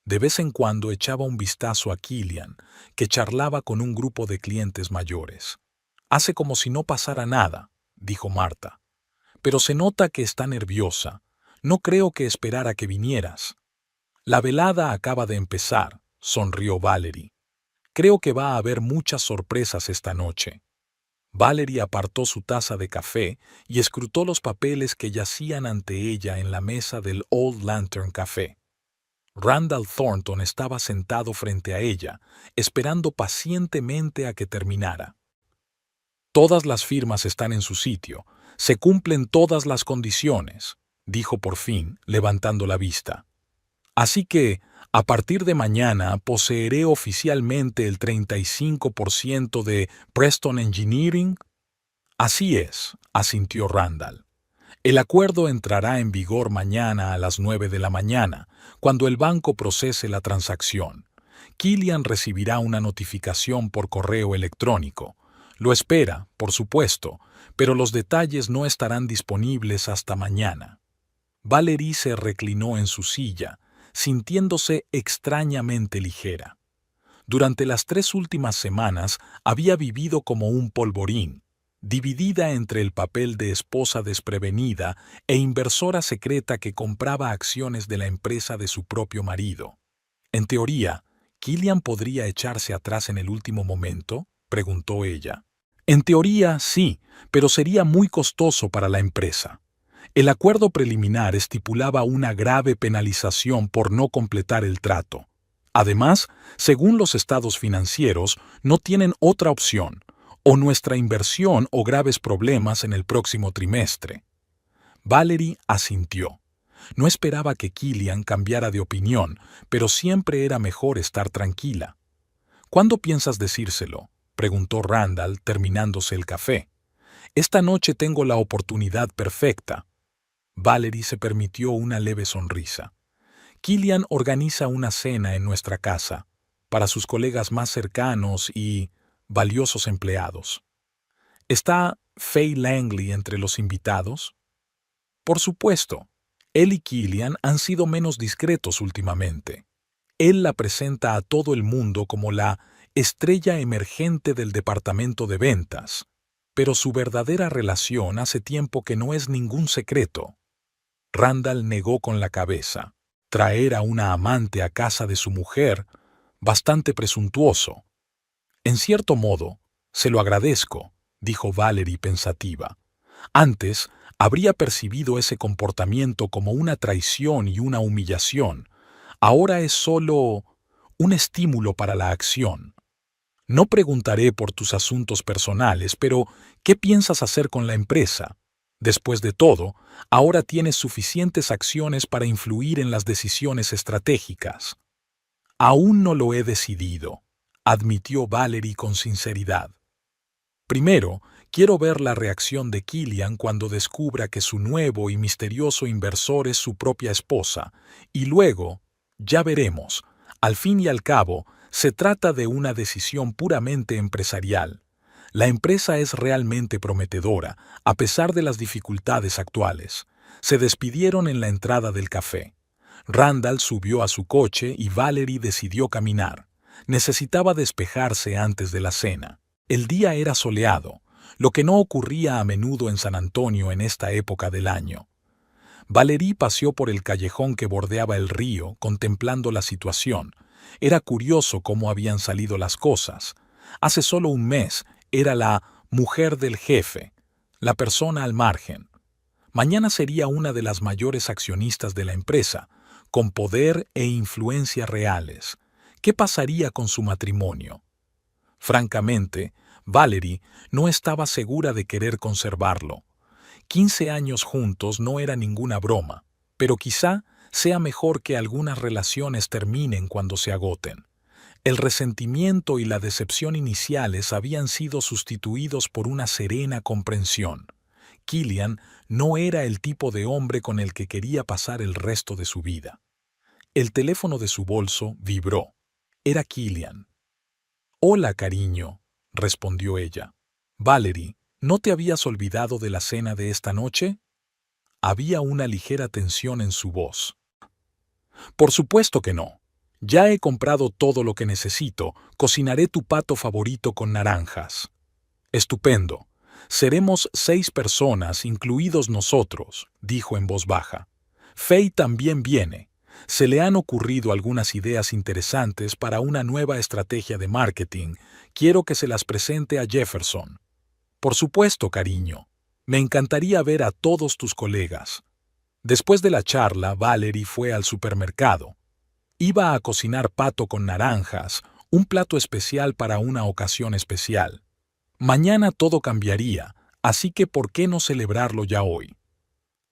S1: De vez en cuando echaba un vistazo a Killian, que charlaba con un grupo de clientes mayores. «Hace como si no pasara nada», dijo Marta. «Pero se nota que está nerviosa. No creo que esperara que vinieras». «La velada acaba de empezar», sonrió Valerie. «Creo que va a haber muchas sorpresas esta noche». Valerie apartó su taza de café y escrutó los papeles que yacían ante ella en la mesa del Old Lantern Café. Randall Thornton estaba sentado frente a ella, esperando pacientemente a que terminara. «Todas las firmas están en su sitio. Se cumplen todas las condiciones, dijo por fin, levantando la vista. Así que, a partir de mañana, poseeré oficialmente el 35% de Preston Engineering. Así es, asintió Randall. El acuerdo entrará en vigor mañana a las 9 de la mañana, cuando el banco procese la transacción. Killian recibirá una notificación por correo electrónico. Lo espera, por supuesto, pero los detalles no estarán disponibles hasta mañana. Valerie se reclinó en su silla, sintiéndose extrañamente ligera. Durante las 3 últimas semanas había vivido como un polvorín, dividida entre el papel de esposa desprevenida e inversora secreta que compraba acciones de la empresa de su propio marido. En teoría, ¿Killian podría echarse atrás en el último momento?, preguntó ella. En teoría, sí, pero sería muy costoso para la empresa. El acuerdo preliminar estipulaba una grave penalización por no completar el trato. Además, según los estados financieros, no tienen otra opción, o nuestra inversión o graves problemas en el próximo trimestre. Valerie asintió. No esperaba que Killian cambiara de opinión, pero siempre era mejor estar tranquila. ¿Cuándo piensas decírselo?, preguntó Randall, terminándose el café. Esta noche tengo la oportunidad perfecta. Valerie se permitió una leve sonrisa. Killian organiza una cena en nuestra casa, para sus colegas más cercanos y valiosos empleados. ¿Está Faye Langley entre los invitados? Por supuesto. Él y Killian han sido menos discretos últimamente. Él la presenta a todo el mundo como la estrella emergente del departamento de ventas, pero su verdadera relación hace tiempo que no es ningún secreto. Randall negó con la cabeza. Traer a una amante a casa de su mujer, bastante presuntuoso. En cierto modo, se lo agradezco, dijo Valerie pensativa. Antes, habría percibido ese comportamiento como una traición y una humillación. Ahora es solo un estímulo para la acción. No preguntaré por tus asuntos personales, pero ¿qué piensas hacer con la empresa? Después de todo, ahora tienes suficientes acciones para influir en las decisiones estratégicas. Aún no lo he decidido, admitió Valerie con sinceridad. Primero, quiero ver la reacción de Killian cuando descubra que su nuevo y misterioso inversor es su propia esposa, y luego, ya veremos. Al fin y al cabo, se trata de una decisión puramente empresarial. La empresa es realmente prometedora, a pesar de las dificultades actuales. Se despidieron en la entrada del café. Randall subió a su coche y Valerie decidió caminar. Necesitaba despejarse antes de la cena. El día era soleado, lo que no ocurría a menudo en San Antonio en esta época del año. Valerie paseó por el callejón que bordeaba el río, contemplando la situación. Era curioso cómo habían salido las cosas. Hace solo un mes era la mujer del jefe, la persona al margen. Mañana sería una de las mayores accionistas de la empresa, con poder e influencia reales. ¿Qué pasaría con su matrimonio? Francamente, Valerie no estaba segura de querer conservarlo. 15 años juntos no era ninguna broma, pero quizá sea mejor que algunas relaciones terminen cuando se agoten. El resentimiento y la decepción iniciales habían sido sustituidos por una serena comprensión. Killian no era el tipo de hombre con el que quería pasar el resto de su vida. El teléfono de su bolso vibró. Era Killian. «Hola, cariño», respondió ella. «Valerie, ¿no te habías olvidado de la cena de esta noche?» Había una ligera tensión en su voz. «Por supuesto que no. Ya he comprado todo lo que necesito. Cocinaré tu pato favorito con naranjas». «Estupendo. Seremos 6 personas, incluidos nosotros», dijo en voz baja. «Faye también viene. Se le han ocurrido algunas ideas interesantes para una nueva estrategia de marketing. Quiero que se las presente a Jefferson». «Por supuesto, cariño. Me encantaría ver a todos tus colegas». Después de la charla, Valerie fue al supermercado. Iba a cocinar pato con naranjas, un plato especial para una ocasión especial. Mañana todo cambiaría, Así que ¿por qué no celebrarlo ya hoy?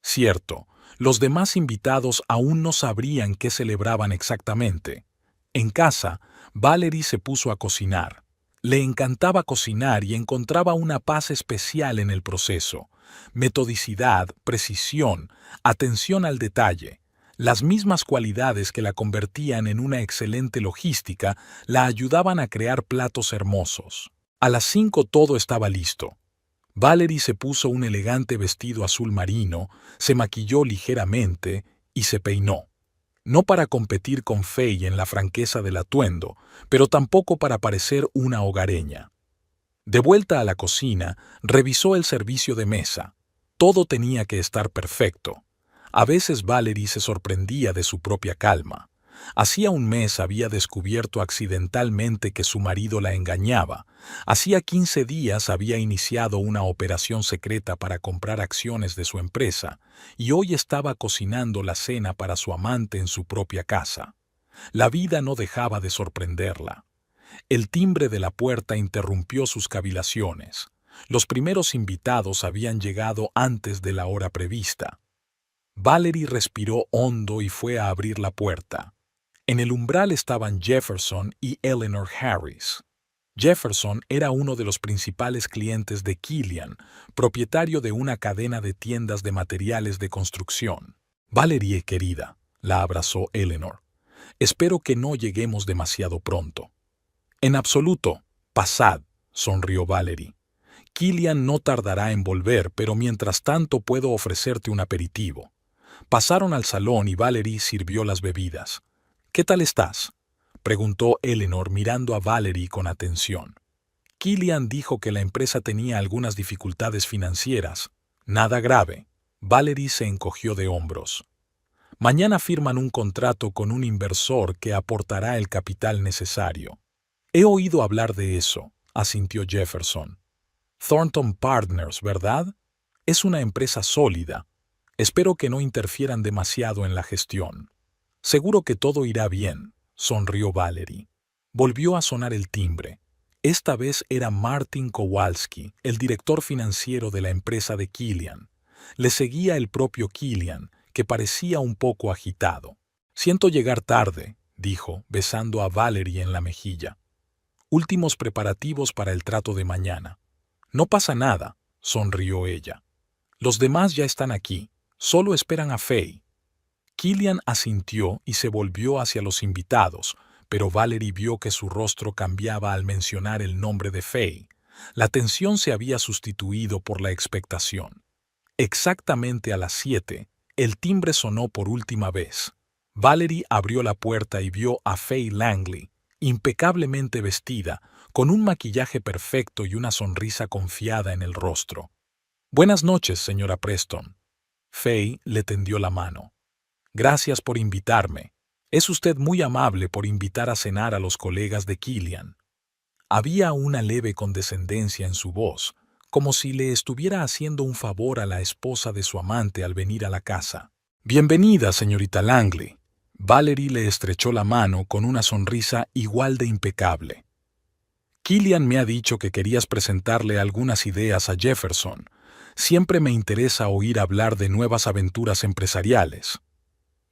S1: Cierto, los demás invitados aún no sabrían qué celebraban exactamente. En casa, Valerie se puso a cocinar. Le encantaba cocinar y encontraba una paz especial en el proceso. Metodicidad, precisión, atención al detalle. Las mismas cualidades que la convertían en una excelente logística la ayudaban a crear platos hermosos. A las 5 todo estaba listo. Valerie se puso un elegante vestido azul marino, se maquilló ligeramente y se peinó. No para competir con Faye en la franqueza del atuendo, pero tampoco para parecer una hogareña. De vuelta a la cocina, revisó el servicio de mesa. Todo tenía que estar perfecto. A veces Valerie se sorprendía de su propia calma. Hacía un mes había descubierto accidentalmente que su marido la engañaba. Hacía 15 días había iniciado una operación secreta para comprar acciones de su empresa, y hoy estaba cocinando la cena para su amante en su propia casa. La vida no dejaba de sorprenderla. El timbre de la puerta interrumpió sus cavilaciones. Los primeros invitados habían llegado antes de la hora prevista. Valerie respiró hondo y fue a abrir la puerta. En el umbral estaban Jefferson y Eleanor Harris. Jefferson era uno de los principales clientes de Killian, propietario de una cadena de tiendas de materiales de construcción. Valerie, querida, la abrazó Eleanor. Espero que no lleguemos demasiado pronto. En absoluto, pasad, sonrió Valerie. Killian no tardará en volver, pero mientras tanto puedo ofrecerte un aperitivo. Pasaron al salón y Valerie sirvió las bebidas. ¿Qué tal estás?, preguntó Eleanor mirando a Valerie con atención. Killian dijo que la empresa tenía algunas dificultades financieras. Nada grave. Valerie se encogió de hombros. Mañana firman un contrato con un inversor que aportará el capital necesario. He oído hablar de eso, asintió Jefferson. Thornton Partners, ¿verdad? Es una empresa sólida. Espero que no interfieran demasiado en la gestión. Seguro que todo irá bien, sonrió Valerie. Volvió a sonar el timbre. Esta vez era Martin Kowalski, el director financiero de la empresa de Killian. Le seguía el propio Killian, que parecía un poco agitado. Siento llegar tarde, dijo, besando a Valerie en la mejilla. Últimos preparativos para el trato de mañana. No pasa nada, sonrió ella. Los demás ya están aquí, solo esperan a Faye. Killian asintió y se volvió hacia los invitados, pero Valerie vio que su rostro cambiaba al mencionar el nombre de Faye. La tensión se había sustituido por la expectación. Exactamente a las 7, el timbre sonó por última vez. Valerie abrió la puerta y vio a Faye Langley, impecablemente vestida, con un maquillaje perfecto y una sonrisa confiada en el rostro. «Buenas noches, señora Preston». Faye le tendió la mano. «Gracias por invitarme. Es usted muy amable por invitar a cenar a los colegas de Killian». Había una leve condescendencia en su voz, como si le estuviera haciendo un favor a la esposa de su amante al venir a la casa. «Bienvenida, señorita Langley». Valerie le estrechó la mano con una sonrisa igual de impecable. «Killian me ha dicho que querías presentarle algunas ideas a Jefferson. Siempre me interesa oír hablar de nuevas aventuras empresariales».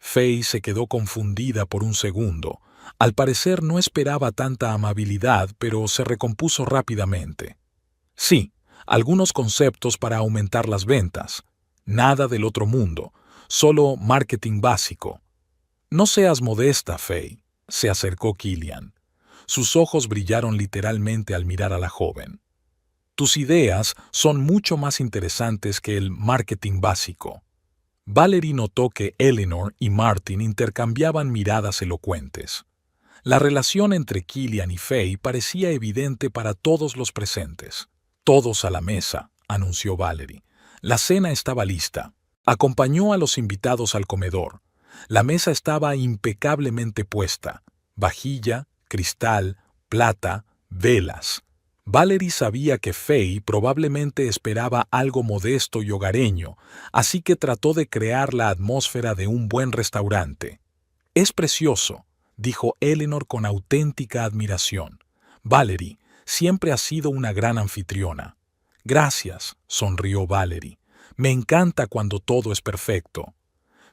S1: Faye se quedó confundida por un segundo. Al parecer no esperaba tanta amabilidad, pero se recompuso rápidamente. «Sí, algunos conceptos para aumentar las ventas. Nada del otro mundo, solo marketing básico». «No seas modesta, Faye», se acercó Killian. Sus ojos brillaron literalmente al mirar a la joven. «Tus ideas son mucho más interesantes que el marketing básico». Valerie notó que Eleanor y Martin intercambiaban miradas elocuentes. La relación entre Killian y Faye parecía evidente para todos los presentes. «Todos a la mesa», anunció Valerie. La cena estaba lista. Acompañó a los invitados al comedor. La mesa estaba impecablemente puesta. Vajilla, cristal, plata, velas. Valerie sabía que Faye probablemente esperaba algo modesto y hogareño, así que trató de crear la atmósfera de un buen restaurante. «Es precioso», dijo Eleanor con auténtica admiración. «Valerie siempre ha sido una gran anfitriona». Gracias, sonrió Valerie. Me encanta cuando todo es perfecto.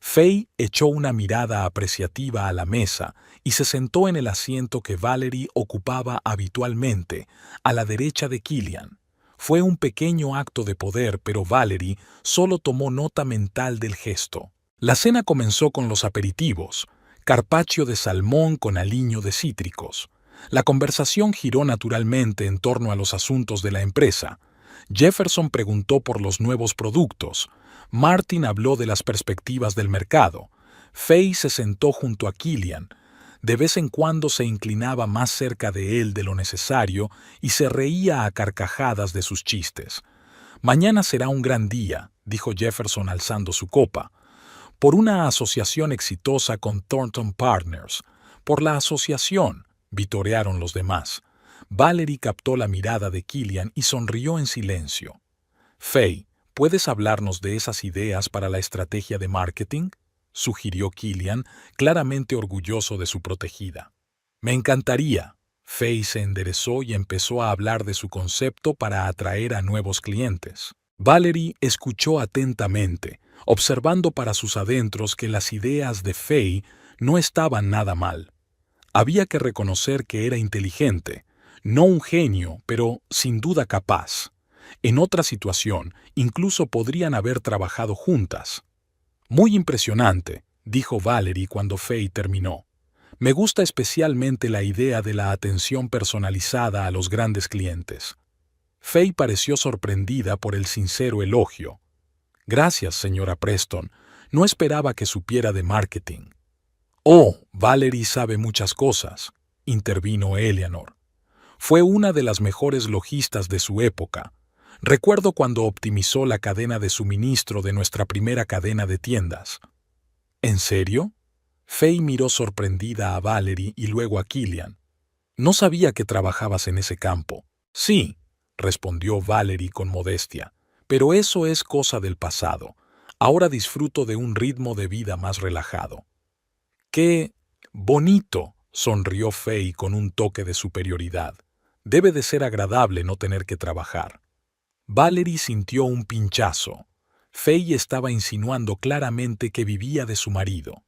S1: Faye echó una mirada apreciativa a la mesa y se sentó en el asiento que Valerie ocupaba habitualmente, a la derecha de Killian. Fue un pequeño acto de poder, pero Valerie solo tomó nota mental del gesto. La cena comenzó con los aperitivos, carpaccio de salmón con aliño de cítricos. La conversación giró naturalmente en torno a los asuntos de la empresa. Jefferson preguntó por los nuevos productos. Martin habló de las perspectivas del mercado. Faye se sentó junto a Killian. De vez en cuando se inclinaba más cerca de él de lo necesario y se reía a carcajadas de sus chistes. Mañana será un gran día, dijo Jefferson alzando su copa. Por una asociación exitosa con Thornton Partners. Por la asociación, vitorearon los demás. Valerie captó la mirada de Killian y sonrió en silencio. Faye, ¿puedes hablarnos de esas ideas para la estrategia de marketing?, sugirió Killian, claramente orgulloso de su protegida. Me encantaría. Faye se enderezó y empezó a hablar de su concepto para atraer a nuevos clientes. Valerie escuchó atentamente, observando para sus adentros que las ideas de Faye no estaban nada mal. Había que reconocer que era inteligente, no un genio, pero sin duda capaz. En otra situación, incluso podrían haber trabajado juntas. Muy impresionante, dijo Valerie cuando Faye terminó. Me gusta especialmente la idea de la atención personalizada a los grandes clientes. Faye pareció sorprendida por el sincero elogio. Gracias, señora Preston. No esperaba que supiera de marketing. Oh, Valerie sabe muchas cosas, intervino Eleanor. Fue una de las mejores lojistas de su época. Recuerdo cuando optimizó la cadena de suministro de nuestra primera cadena de tiendas. ¿En serio? Faye miró sorprendida a Valerie y luego a Killian. No sabía que trabajabas en ese campo. Sí, respondió Valerie con modestia, pero eso es cosa del pasado. Ahora disfruto de un ritmo de vida más relajado. ¡Qué bonito!, sonrió Faye con un toque de superioridad. Debe de ser agradable no tener que trabajar. Valerie sintió un pinchazo. Faye estaba insinuando claramente que vivía de su marido.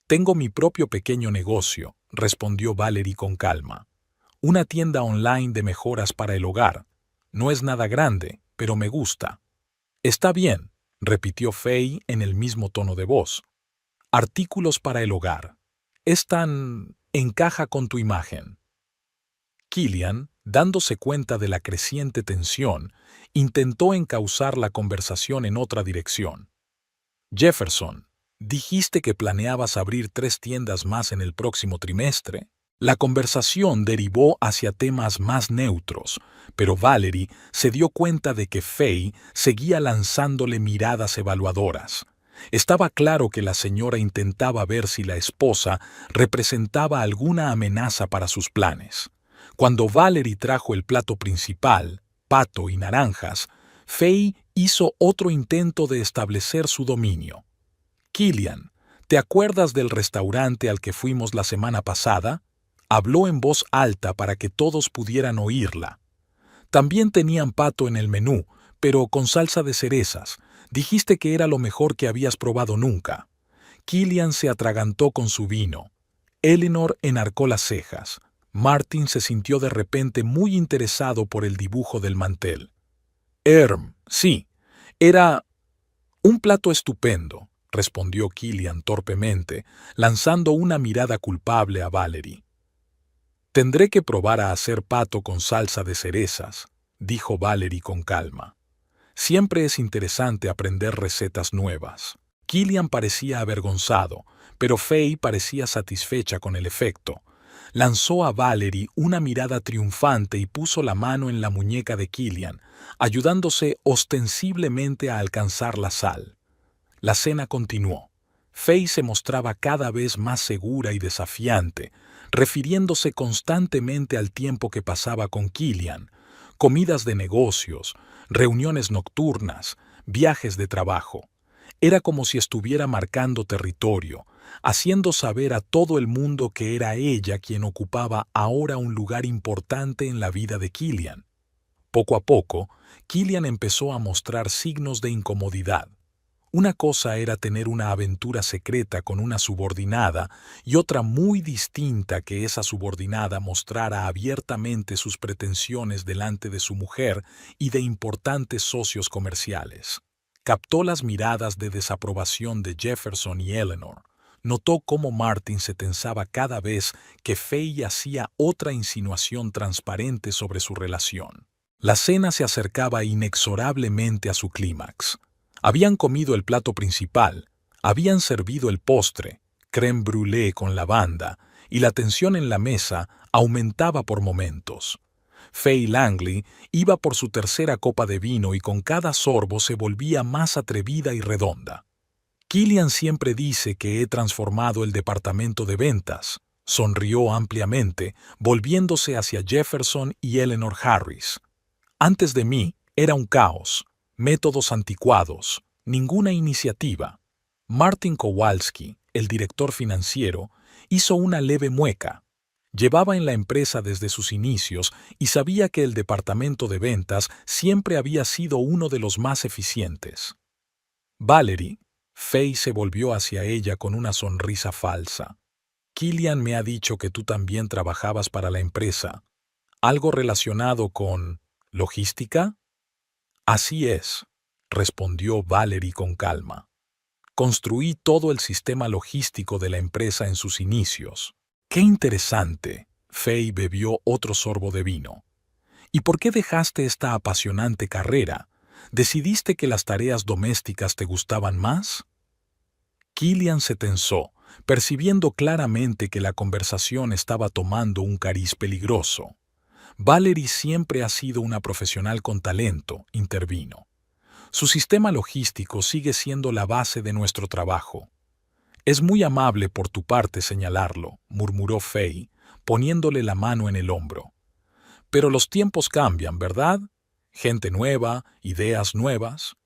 S1: Tengo mi propio pequeño negocio, respondió Valerie con calma. Una tienda online de mejoras para el hogar. No es nada grande, pero me gusta. Está bien, repitió Faye en el mismo tono de voz. Artículos para el hogar. Encaja con tu imagen. Killian, dándose cuenta de la creciente tensión, intentó encauzar la conversación en otra dirección. Jefferson, dijiste que planeabas abrir 3 tiendas más en el próximo trimestre. La conversación derivó hacia temas más neutros, pero Valerie se dio cuenta de que Faye seguía lanzándole miradas evaluadoras. Estaba claro que la señora intentaba ver si la esposa representaba alguna amenaza para sus planes. Cuando Valerie trajo el plato principal, pato y naranjas, Faye hizo otro intento de establecer su dominio. Killian, ¿te acuerdas del restaurante al que fuimos la semana pasada? Habló en voz alta para que todos pudieran oírla. También tenían pato en el menú, pero con salsa de cerezas. Dijiste que era lo mejor que habías probado nunca. Killian se atragantó con su vino. Eleanor enarcó las cejas. Martin se sintió de repente muy interesado por el dibujo del mantel. Sí, era un plato estupendo, respondió Killian torpemente, lanzando una mirada culpable a Valerie. Tendré que probar a hacer pato con salsa de cerezas, dijo Valerie con calma. Siempre es interesante aprender recetas nuevas. Killian parecía avergonzado, pero Faye parecía satisfecha con el efecto. Lanzó a Valerie una mirada triunfante y puso la mano en la muñeca de Killian, ayudándose ostensiblemente a alcanzar la sal. La cena continuó. Faye se mostraba cada vez más segura y desafiante, refiriéndose constantemente al tiempo que pasaba con Killian, comidas de negocios, reuniones nocturnas, viajes de trabajo. Era como si estuviera marcando territorio, haciendo saber a todo el mundo que era ella quien ocupaba ahora un lugar importante en la vida de Killian. Poco a poco, Killian empezó a mostrar signos de incomodidad. Una cosa era tener una aventura secreta con una subordinada y otra muy distinta que esa subordinada mostrara abiertamente sus pretensiones delante de su mujer y de importantes socios comerciales. Captó las miradas de desaprobación de Jefferson y Eleanor. Notó cómo Martin se tensaba cada vez que Faye hacía otra insinuación transparente sobre su relación. La cena se acercaba inexorablemente a su clímax. Habían comido el plato principal, habían servido el postre, crème brûlée con lavanda, y la tensión en la mesa aumentaba por momentos. Faye Langley iba por su tercera copa de vino y con cada sorbo se volvía más atrevida y redonda. Killian siempre dice que he transformado el departamento de ventas. Sonrió ampliamente, volviéndose hacia Jefferson y Eleanor Harris. Antes de mí era un caos. Métodos anticuados, ninguna iniciativa. Martin Kowalski, el director financiero, hizo una leve mueca. Llevaba en la empresa desde sus inicios y sabía que el departamento de ventas siempre había sido uno de los más eficientes. Valerie, Faye se volvió hacia ella con una sonrisa falsa. Killian me ha dicho que tú también trabajabas para la empresa. ¿Algo relacionado con logística? Así es, respondió Valerie con calma. Construí todo el sistema logístico de la empresa en sus inicios. ¡Qué interesante! Faye bebió otro sorbo de vino. ¿Y por qué dejaste esta apasionante carrera? ¿Decidiste que las tareas domésticas te gustaban más? Killian se tensó, percibiendo claramente que la conversación estaba tomando un cariz peligroso. Valerie siempre ha sido una profesional con talento, intervino. Su sistema logístico sigue siendo la base de nuestro trabajo. Es muy amable por tu parte señalarlo, murmuró Faye, poniéndole la mano en el hombro. Pero los tiempos cambian, ¿verdad? Gente nueva, ideas nuevas.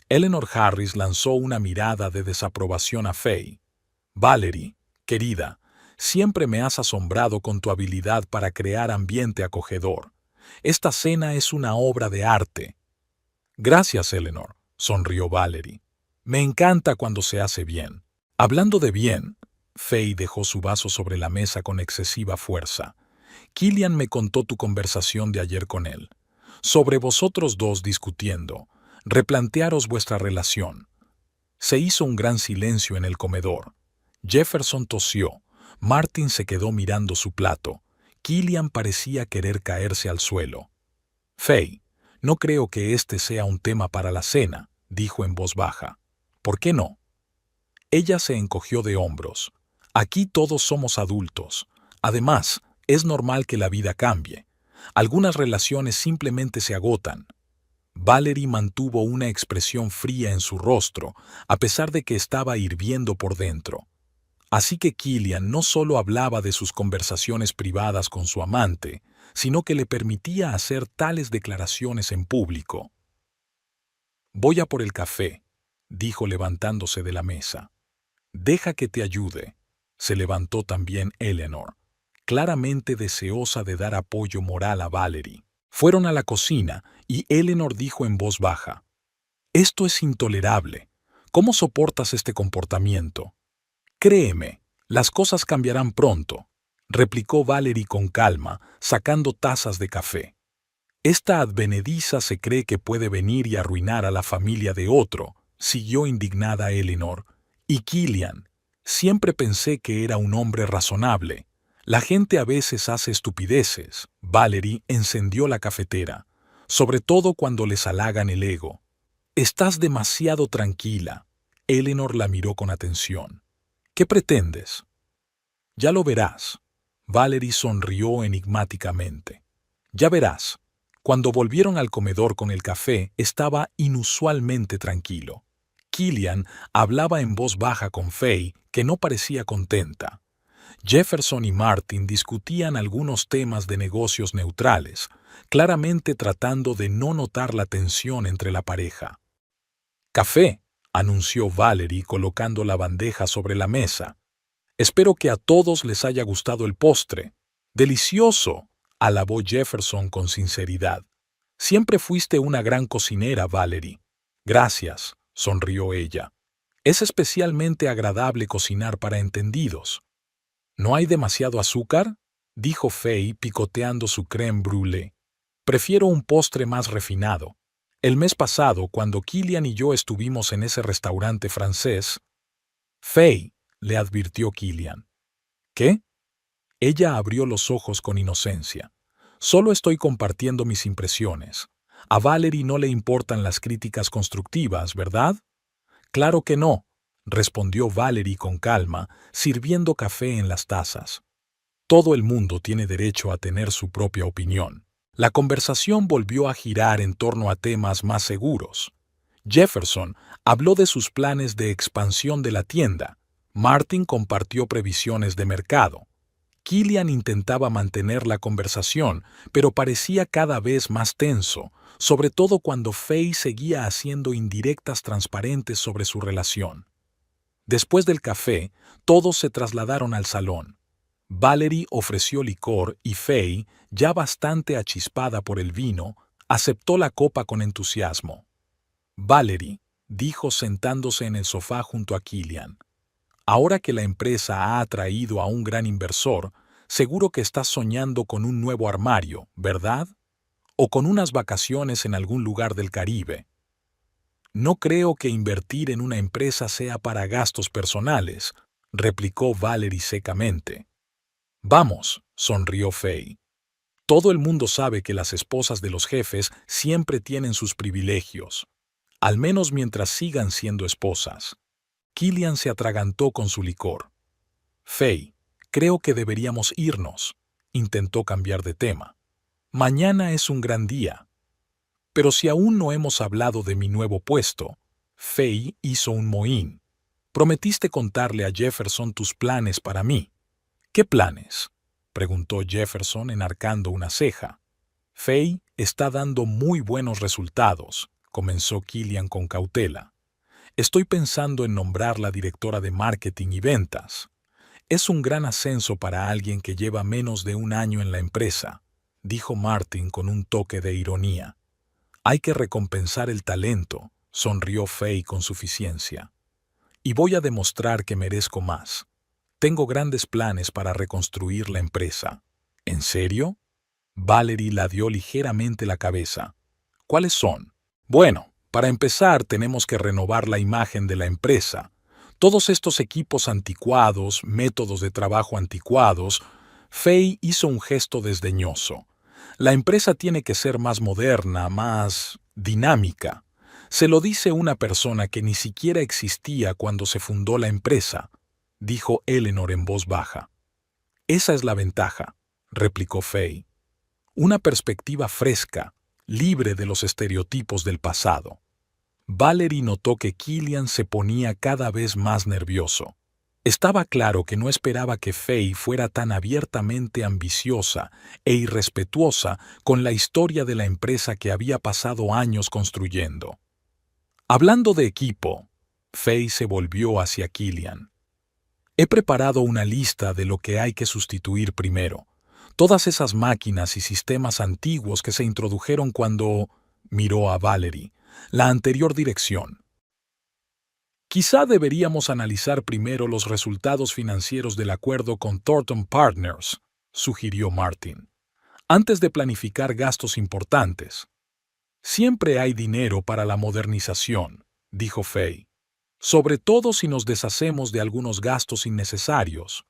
S1: Eleanor Harris lanzó una mirada de desaprobación a Faye. Valerie, querida, siempre me has asombrado con tu habilidad para crear ambiente acogedor. Esta cena es una obra de arte. Gracias, Eleanor, sonrió Valerie. Me encanta cuando se hace bien. Hablando de bien, Faye dejó su vaso sobre la mesa con excesiva fuerza. Killian me contó tu conversación de ayer con él. Sobre vosotros dos discutiendo. Replantearos vuestra relación. Se hizo un gran silencio en el comedor. Jefferson tosió. Martin se quedó mirando su plato. Killian parecía querer caerse al suelo. Faye, no creo que este sea un tema para la cena, dijo en voz baja. ¿Por qué no? Ella se encogió de hombros. Aquí todos somos adultos. Además, es normal que la vida cambie. Algunas relaciones simplemente se agotan. Valerie mantuvo una expresión fría en su rostro, a pesar de que estaba hirviendo por dentro. Así que Killian no solo hablaba de sus conversaciones privadas con su amante, sino que le permitía hacer tales declaraciones en público. Voy a por el café, dijo levantándose de la mesa. Deja que te ayude. Se levantó también Eleanor, claramente deseosa de dar apoyo moral a Valerie. Fueron a la cocina y Eleanor dijo en voz baja, «Esto es intolerable. ¿Cómo soportas este comportamiento?» «Créeme, las cosas cambiarán pronto», replicó Valerie con calma, sacando tazas de café. «Esta advenediza se cree que puede venir y arruinar a la familia de otro», siguió indignada Eleanor. «Y Killian, siempre pensé que era un hombre razonable. La gente a veces hace estupideces». Valerie encendió la cafetera, sobre todo cuando les halagan el ego. «Estás demasiado tranquila». Eleanor la miró con atención. «¿Qué pretendes?» «Ya lo verás». Valerie sonrió enigmáticamente. «Ya verás». Cuando volvieron al comedor con el café, estaba inusualmente tranquilo. Killian hablaba en voz baja con Faye, que no parecía contenta. Jefferson y Martin discutían algunos temas de negocios neutrales, claramente tratando de no notar la tensión entre la pareja. «Café», anunció Valerie colocando la bandeja sobre la mesa. «Espero que a todos les haya gustado el postre». «Delicioso», alabó Jefferson con sinceridad. Siempre fuiste una gran cocinera, Valerie. Gracias, sonrió ella. Es especialmente agradable cocinar para entendidos. ¿No hay demasiado azúcar?, dijo Faye picoteando su crème brûlée. Prefiero un postre más refinado. El mes pasado, cuando Killian y yo estuvimos en ese restaurante francés... Faye, le advirtió Killian. ¿Qué? Ella abrió los ojos con inocencia. Solo estoy compartiendo mis impresiones. A Valerie no le importan las críticas constructivas, ¿verdad? Claro que no, respondió Valerie con calma, sirviendo café en las tazas. Todo el mundo tiene derecho a tener su propia opinión. La conversación volvió a girar en torno a temas más seguros. Jefferson habló de sus planes de expansión de la tienda. Martin compartió previsiones de mercado. Killian intentaba mantener la conversación, pero parecía cada vez más tenso, sobre todo cuando Faye seguía haciendo indirectas transparentes sobre su relación. Después del café, todos se trasladaron al salón. Valerie ofreció licor y Faye, ya bastante achispada por el vino, aceptó la copa con entusiasmo. Valerie, dijo sentándose en el sofá junto a Killian, ahora que la empresa ha atraído a un gran inversor, seguro que estás soñando con un nuevo armario, ¿verdad? O con unas vacaciones en algún lugar del Caribe. No creo que invertir en una empresa sea para gastos personales, replicó Valerie secamente. Vamos, sonrió Faye. Todo el mundo sabe que las esposas de los jefes siempre tienen sus privilegios, al menos mientras sigan siendo esposas. Killian se atragantó con su licor. Faye, creo que deberíamos irnos, intentó cambiar de tema. Mañana es un gran día. Pero si aún no hemos hablado de mi nuevo puesto, Faye hizo un mohín. Prometiste contarle a Jefferson tus planes para mí. ¿Qué planes?, preguntó Jefferson enarcando una ceja. Faye está dando muy buenos resultados, comenzó Killian con cautela. Estoy pensando en nombrarla directora de marketing y ventas. Es un gran ascenso para alguien que lleva menos de un año en la empresa, dijo Martin con un toque de ironía. Hay que recompensar el talento, sonrió Faye con suficiencia. Y voy a demostrar que merezco más. Tengo grandes planes para reconstruir la empresa. ¿En serio? Valerie ladeó ligeramente la cabeza. ¿Cuáles son? Bueno, para empezar tenemos que renovar la imagen de la empresa. Todos estos equipos anticuados, métodos de trabajo anticuados... Faye hizo un gesto desdeñoso. La empresa tiene que ser más moderna, más dinámica. Se lo dice una persona que ni siquiera existía cuando se fundó la empresa, dijo Eleanor en voz baja. Esa es la ventaja, replicó Faye. Una perspectiva fresca, libre de los estereotipos del pasado. Valerie notó que Killian se ponía cada vez más nervioso. Estaba claro que no esperaba que Faye fuera tan abiertamente ambiciosa e irrespetuosa con la historia de la empresa que había pasado años construyendo. Hablando de equipo, Faye se volvió hacia Killian. He preparado una lista de lo que hay que sustituir primero. Todas esas máquinas y sistemas antiguos que se introdujeron cuando... Miró a Valerie. La anterior dirección. Quizá deberíamos analizar primero los resultados financieros del acuerdo con Thornton Partners, sugirió Martin, antes de planificar gastos importantes. Siempre hay dinero para la modernización, dijo Faye, sobre todo si nos deshacemos de algunos gastos innecesarios.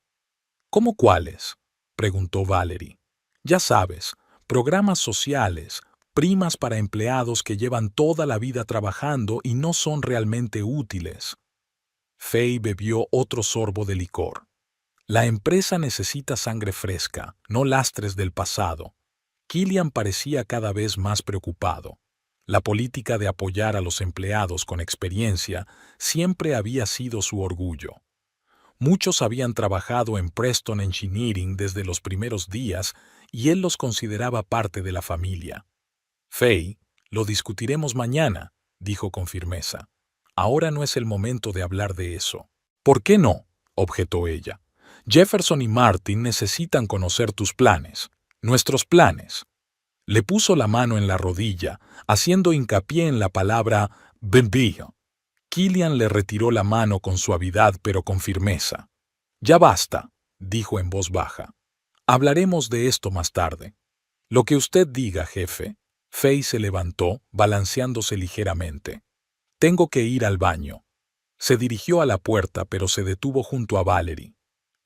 S1: ¿Cómo cuáles?, preguntó Valerie. Ya sabes, programas sociales, primas para empleados que llevan toda la vida trabajando y no son realmente útiles. Faye bebió otro sorbo de licor. La empresa necesita sangre fresca, no lastres del pasado. Killian parecía cada vez más preocupado. La política de apoyar a los empleados con experiencia siempre había sido su orgullo. Muchos habían trabajado en Preston Engineering desde los primeros días y él los consideraba parte de la familia. Faye, lo discutiremos mañana, dijo con firmeza. Ahora no es el momento de hablar de eso. ¿Por qué no?, objetó ella. Jefferson y Martin necesitan conocer tus planes, nuestros planes. Le puso la mano en la rodilla, haciendo hincapié en la palabra «bembillo». Killian le retiró la mano con suavidad pero con firmeza. «Ya basta», dijo en voz baja. «Hablaremos de esto más tarde». «Lo que usted diga, jefe». Faye se levantó, balanceándose ligeramente. «Tengo que ir al baño». Se dirigió a la puerta, pero se detuvo junto a Valerie.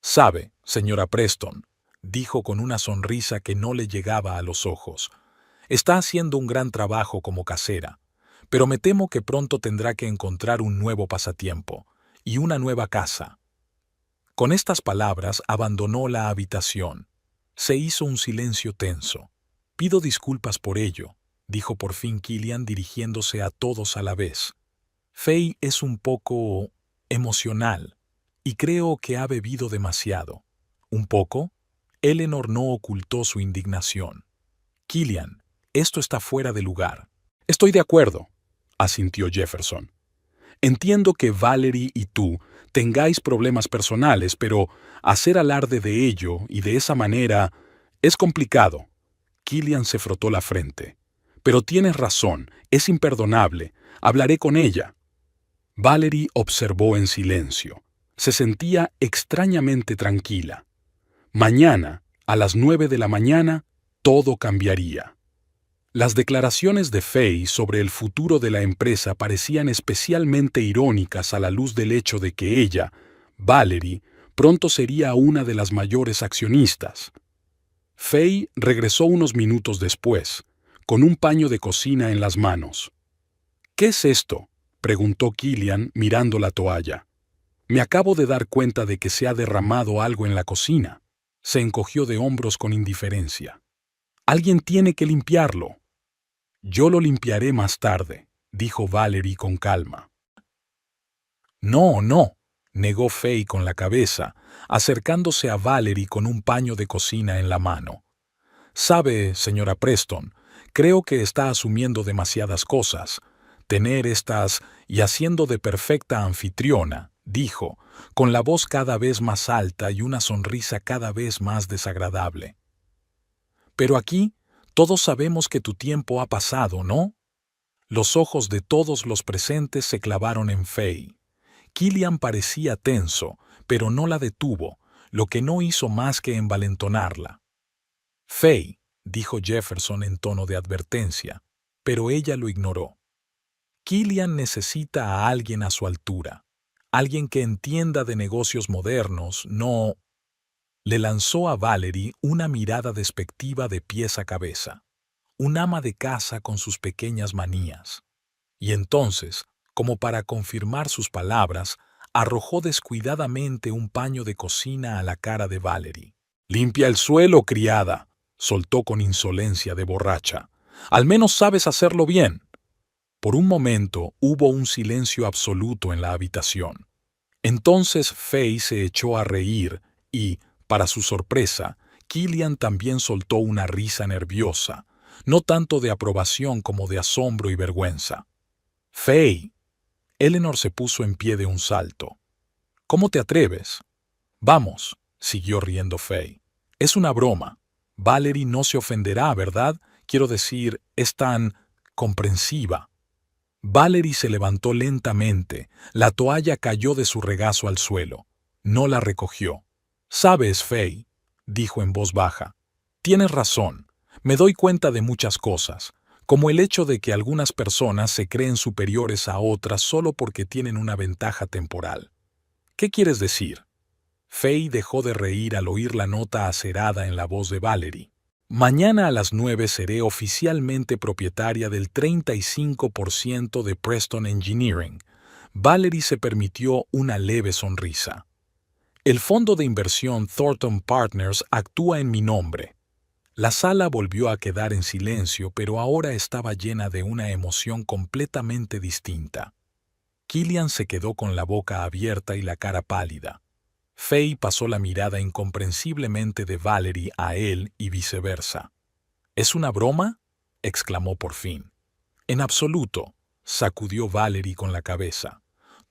S1: «Sabe, señora Preston», dijo con una sonrisa que no le llegaba a los ojos, «está haciendo un gran trabajo como casera, pero me temo que pronto tendrá que encontrar un nuevo pasatiempo y una nueva casa». Con estas palabras abandonó la habitación. Se hizo un silencio tenso. «Pido disculpas por ello», dijo por fin Killian dirigiéndose a todos a la vez. «Faye es un poco emocional y creo que ha bebido demasiado». «¿Un poco?» Eleanor no ocultó su indignación. «Killian, esto está fuera de lugar». «Estoy de acuerdo», asintió Jefferson. «Entiendo que Valerie y tú tengáis problemas personales, pero hacer alarde de ello y de esa manera es complicado». Killian se frotó la frente. «Pero tienes razón, es imperdonable. Hablaré con ella». Valerie observó en silencio. Se sentía extrañamente tranquila. Mañana, a las 9 de la mañana, todo cambiaría. Las declaraciones de Faye sobre el futuro de la empresa parecían especialmente irónicas a la luz del hecho de que ella, Valerie, pronto sería una de las mayores accionistas. Faye regresó unos minutos después, con un paño de cocina en las manos. «¿Qué es esto?», preguntó Killian mirando la toalla. «Me acabo de dar cuenta de que se ha derramado algo en la cocina». Se encogió de hombros con indiferencia. «Alguien tiene que limpiarlo». «Yo lo limpiaré más tarde», dijo Valerie con calma. «No, no», negó Faye con la cabeza, acercándose a Valerie con un paño de cocina en la mano. «Sabe, señora Preston, creo que está asumiendo demasiadas cosas. Tener estas y haciendo de perfecta anfitriona», dijo, con la voz cada vez más alta y una sonrisa cada vez más desagradable. «Pero aquí todos sabemos que tu tiempo ha pasado, ¿no?». Los ojos de todos los presentes se clavaron en Faye. Killian parecía tenso, pero no la detuvo, lo que no hizo más que envalentonarla. «Faye», dijo Jefferson en tono de advertencia, pero ella lo ignoró. «Killian necesita a alguien a su altura. Alguien que entienda de negocios modernos, no...». Le lanzó a Valerie una mirada despectiva de pies a cabeza. Un ama de casa con sus pequeñas manías. Y entonces, como para confirmar sus palabras, arrojó descuidadamente un paño de cocina a la cara de Valerie. «Limpia el suelo, criada», soltó con insolencia de borracha. «Al menos sabes hacerlo bien». Por un momento hubo un silencio absoluto en la habitación. Entonces Faye se echó a reír y, para su sorpresa, Killian también soltó una risa nerviosa, no tanto de aprobación como de asombro y vergüenza. «Faye». Eleanor se puso en pie de un salto. «¿Cómo te atreves?» «Vamos», siguió riendo Faye. «Es una broma. Valerie no se ofenderá, ¿verdad? Quiero decir, es tan comprensiva». Valerie se levantó lentamente. La toalla cayó de su regazo al suelo. No la recogió. «Sabes, Faye», dijo en voz baja, «tienes razón. Me doy cuenta de muchas cosas, como el hecho de que algunas personas se creen superiores a otras solo porque tienen una ventaja temporal». «¿Qué quieres decir?». Faye dejó de reír al oír la nota acerada en la voz de Valerie. «Mañana a las 9 seré oficialmente propietaria del 35% de Preston Engineering». Valerie se permitió una leve sonrisa. «El fondo de inversión Thornton Partners actúa en mi nombre». La sala volvió a quedar en silencio, pero ahora estaba llena de una emoción completamente distinta. Killian se quedó con la boca abierta y la cara pálida. Faye pasó la mirada incomprensiblemente de Valerie a él y viceversa. «¿Es una broma?», exclamó por fin. «En absoluto», sacudió Valerie con la cabeza.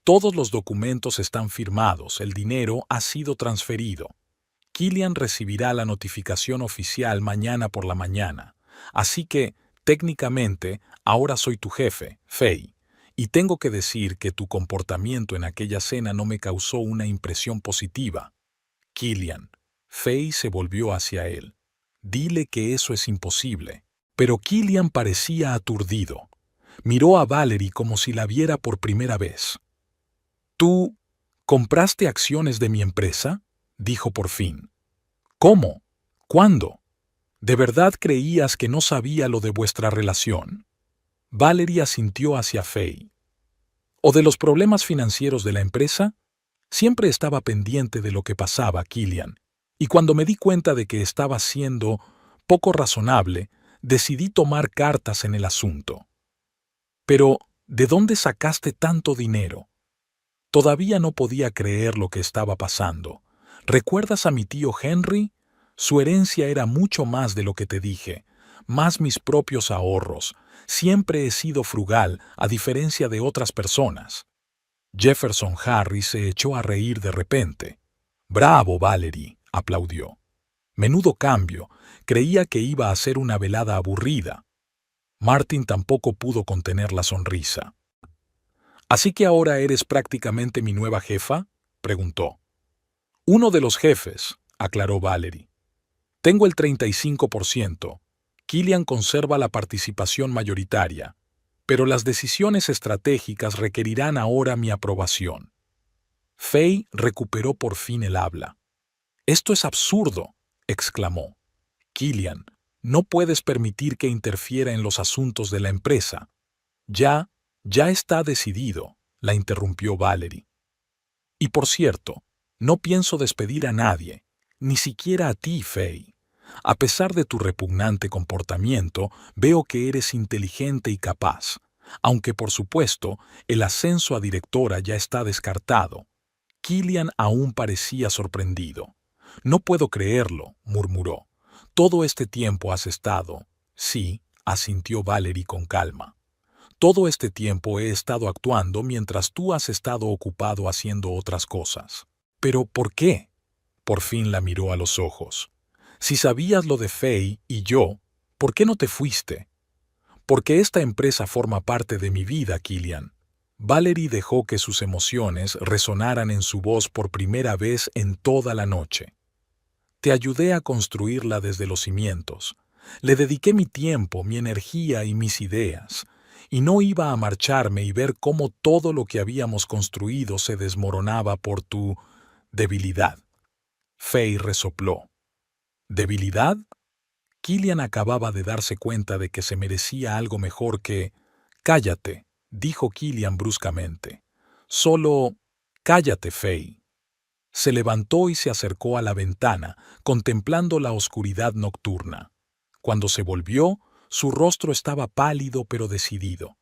S1: «Todos los documentos están firmados, el dinero ha sido transferido. Killian recibirá la notificación oficial mañana por la mañana. Así que, técnicamente, ahora soy tu jefe, Faye. Y tengo que decir que tu comportamiento en aquella cena no me causó una impresión positiva. Killian. Faye se volvió hacia él. Dile que eso es imposible. Pero Killian parecía aturdido. Miró a Valerie como si la viera por primera vez. ¿Tú compraste acciones de mi empresa?, dijo por fin. ¿Cómo? ¿Cuándo? ¿De verdad creías que no sabía lo de vuestra relación? Valerie asintió hacia Faye. ¿O de los problemas financieros de la empresa? Siempre estaba pendiente de lo que pasaba, Killian, y cuando me di cuenta de que estaba siendo poco razonable, decidí tomar cartas en el asunto. Pero, ¿de dónde sacaste tanto dinero? Todavía no podía creer lo que estaba pasando. ¿Recuerdas a mi tío Henry? Su herencia era mucho más de lo que te dije, más mis propios ahorros. Siempre he sido frugal, a diferencia de otras personas. Jefferson Harris se echó a reír de repente. «Bravo, Valerie», aplaudió. «Menudo cambio. Creía que iba a ser una velada aburrida». Martin tampoco pudo contener la sonrisa. «¿Así que ahora eres prácticamente mi nueva jefa?», preguntó. «Uno de los jefes», aclaró Valerie. «Tengo el 35%. Killian conserva la participación mayoritaria, pero las decisiones estratégicas requerirán ahora mi aprobación». Faye recuperó por fin el habla. «Esto es absurdo», exclamó. «Killian, no puedes permitir que interfiera en los asuntos de la empresa». Ya está decidido», la interrumpió Valerie. «Y por cierto, no pienso despedir a nadie, ni siquiera a ti, Faye. A pesar de tu repugnante comportamiento, veo que eres inteligente y capaz, aunque por supuesto el ascenso a directora ya está descartado». Killian aún parecía sorprendido. «No puedo creerlo», murmuró. «Todo este tiempo has estado...» «Sí», asintió Valerie con calma. «Todo este tiempo he estado actuando mientras tú has estado ocupado haciendo otras cosas». «¿Pero por qué?», por fin la miró a los ojos. «Si sabías lo de Faye y yo, ¿por qué no te fuiste?». «Porque esta empresa forma parte de mi vida, Killian». Valerie dejó que sus emociones resonaran en su voz por primera vez en toda la noche. «Te ayudé a construirla desde los cimientos. Le dediqué mi tiempo, mi energía y mis ideas. Y no iba a marcharme y ver cómo todo lo que habíamos construido se desmoronaba por tu debilidad». Faye resopló. ¿Debilidad? Killian acababa de darse cuenta de que se merecía algo mejor que... «Cállate», dijo Killian bruscamente. «Solo... cállate, Faye». Se levantó y se acercó a la ventana, contemplando la oscuridad nocturna. Cuando se volvió, su rostro estaba pálido pero decidido.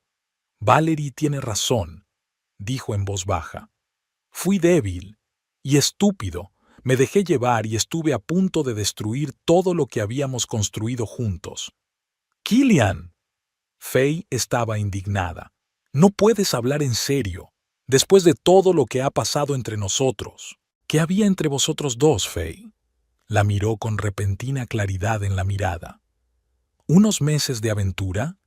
S1: «Valerie tiene razón», dijo en voz baja. «Fui débil y estúpido. Me dejé llevar y estuve a punto de destruir todo lo que habíamos construido juntos». «Killian». Faye estaba indignada. «No puedes hablar en serio, después de todo lo que ha pasado entre nosotros». «¿Qué había entre vosotros dos, Faye?». La miró con repentina claridad en la mirada. «¿Unos meses de aventura?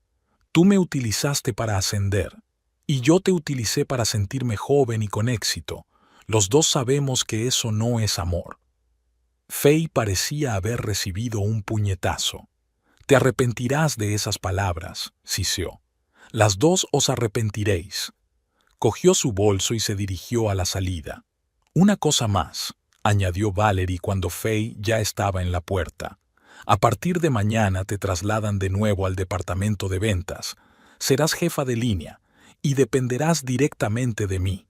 S1: Tú me utilizaste para ascender, y yo te utilicé para sentirme joven y con éxito. Los dos sabemos que eso no es amor». Faye parecía haber recibido un puñetazo. «Te arrepentirás de esas palabras», siseó. «Las dos os arrepentiréis». Cogió su bolso y se dirigió a la salida. «Una cosa más», añadió Valerie cuando Faye ya estaba en la puerta. «A partir de mañana te trasladan de nuevo al departamento de ventas. Serás jefa de línea y dependerás directamente de mí».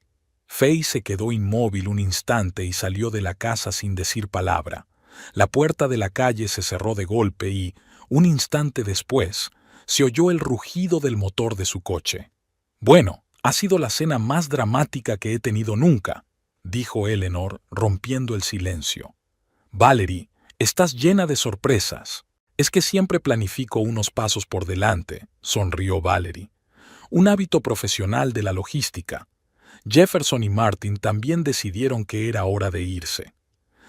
S1: Faye se quedó inmóvil un instante y salió de la casa sin decir palabra. La puerta de la calle se cerró de golpe y, un instante después, se oyó el rugido del motor de su coche. «Bueno, ha sido la cena más dramática que he tenido nunca», dijo Eleanor, rompiendo el silencio. «Valerie, estás llena de sorpresas». «Es que siempre planifico unos pasos por delante», sonrió Valerie. «Un hábito profesional de la logística». Jefferson y Martin también decidieron que era hora de irse.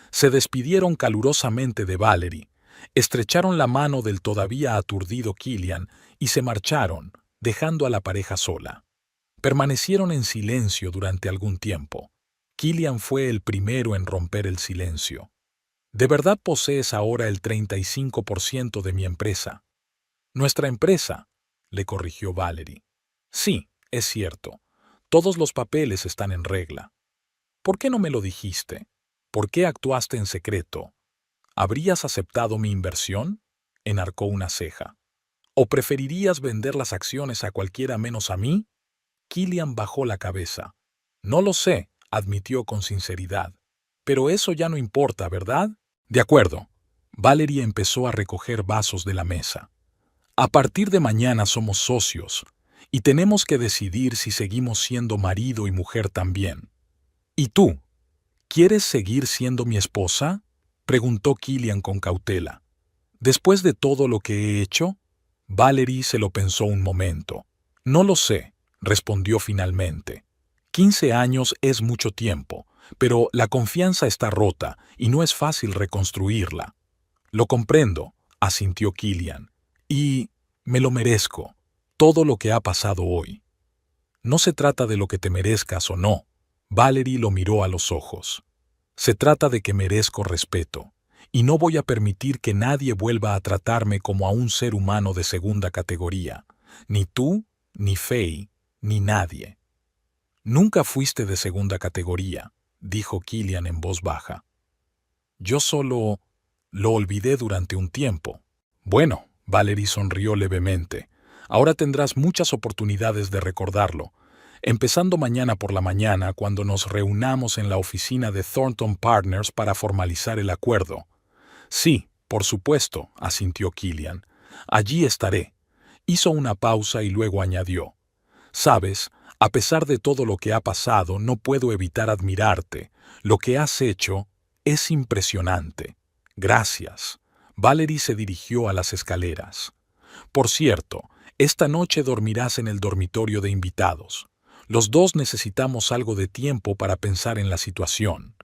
S1: Se despidieron calurosamente de Valerie, Estrecharon la mano del todavía aturdido Killian y se marcharon, dejando a la pareja sola. Permanecieron en silencio durante algún tiempo. Killian fue el primero en romper el silencio. ¿De verdad posees ahora el 35% de mi empresa? Nuestra empresa, le corrigió Valerie. Sí, es cierto. Todos los papeles están en regla. ¿Por qué no me lo dijiste? ¿Por qué actuaste en secreto? ¿Habrías aceptado mi inversión? Enarcó una ceja. ¿O preferirías vender las acciones a cualquiera menos a mí? Killian bajó la cabeza. No lo sé, admitió con sinceridad. Pero eso ya no importa, ¿verdad? De acuerdo. Valerie empezó a recoger vasos de la mesa. A partir de mañana somos socios, y tenemos que decidir si seguimos siendo marido y mujer también. ¿Y tú? ¿Quieres seguir siendo mi esposa? Preguntó Killian con cautela. ¿Después de todo lo que he hecho? Valerie se lo pensó un momento. No lo sé, respondió finalmente. 15 años es mucho tiempo, pero la confianza está rota y no es fácil reconstruirla. Lo comprendo, asintió Killian. Y me lo merezco, todo lo que ha pasado hoy. No se trata de lo que te merezcas o no. Valerie lo miró a los ojos. Se trata de que merezco respeto, y no voy a permitir que nadie vuelva a tratarme como a un ser humano de segunda categoría. Ni tú, ni Faye, ni nadie. Nunca fuiste de segunda categoría, dijo Killian en voz baja. Yo solo lo olvidé durante un tiempo. Bueno, Valerie sonrió levemente. Ahora tendrás muchas oportunidades de recordarlo, empezando mañana por la mañana cuando nos reunamos en la oficina de Thornton Partners para formalizar el acuerdo. Sí, por supuesto, asintió Killian. Allí estaré. Hizo una pausa y luego añadió. Sabes, a pesar de todo lo que ha pasado, no puedo evitar admirarte. Lo que has hecho es impresionante. Gracias. Valerie se dirigió a las escaleras. Por cierto, esta noche dormirás en el dormitorio de invitados. Los dos necesitamos algo de tiempo para pensar en la situación.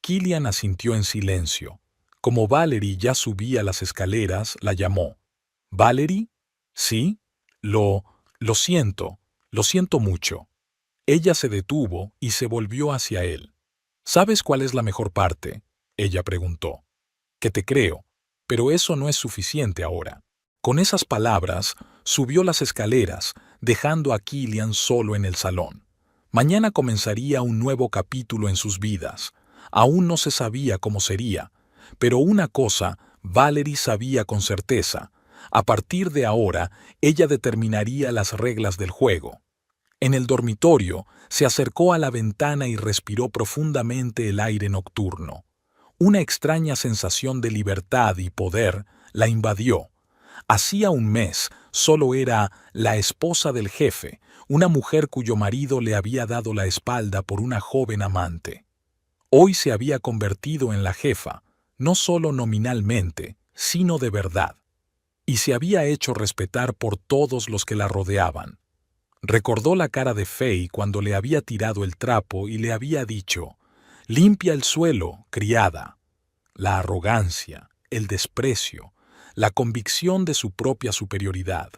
S1: Killian asintió en silencio. Como Valerie ya subía las escaleras, la llamó. ¿Valerie? ¿Sí? Lo siento mucho. Ella se detuvo y se volvió hacia él. ¿Sabes cuál es la mejor parte? Ella preguntó. Que te creo, pero eso no es suficiente ahora. Con esas palabras, subió las escaleras, dejando a Killian solo en el salón. Mañana comenzaría un nuevo capítulo en sus vidas. Aún no se sabía cómo sería, pero una cosa Valerie sabía con certeza. A partir de ahora, ella determinaría las reglas del juego. En el dormitorio, se acercó a la ventana y respiró profundamente el aire nocturno. Una extraña sensación de libertad y poder la invadió. Hacía un mes solo era la esposa del jefe, una mujer cuyo marido le había dado la espalda por una joven amante. Hoy se había convertido en la jefa, no solo nominalmente, sino de verdad, y se había hecho respetar por todos los que la rodeaban. Recordó la cara de Faye cuando le había tirado el trapo y le había dicho, «Limpia el suelo, criada». La arrogancia, el desprecio, la convicción de su propia superioridad.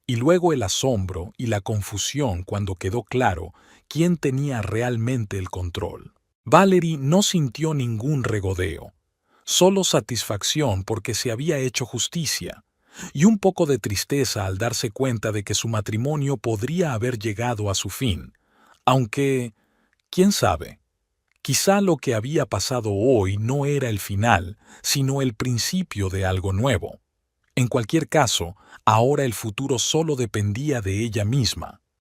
S1: Y luego el asombro y la confusión cuando quedó claro quién tenía realmente el control. Valerie no sintió ningún regodeo, solo satisfacción porque se había hecho justicia, y un poco de tristeza al darse cuenta de que su matrimonio podría haber llegado a su fin, aunque, quién sabe, quizá lo que había pasado hoy no era el final, sino el principio de algo nuevo. En cualquier caso, ahora el futuro solo dependía de ella misma.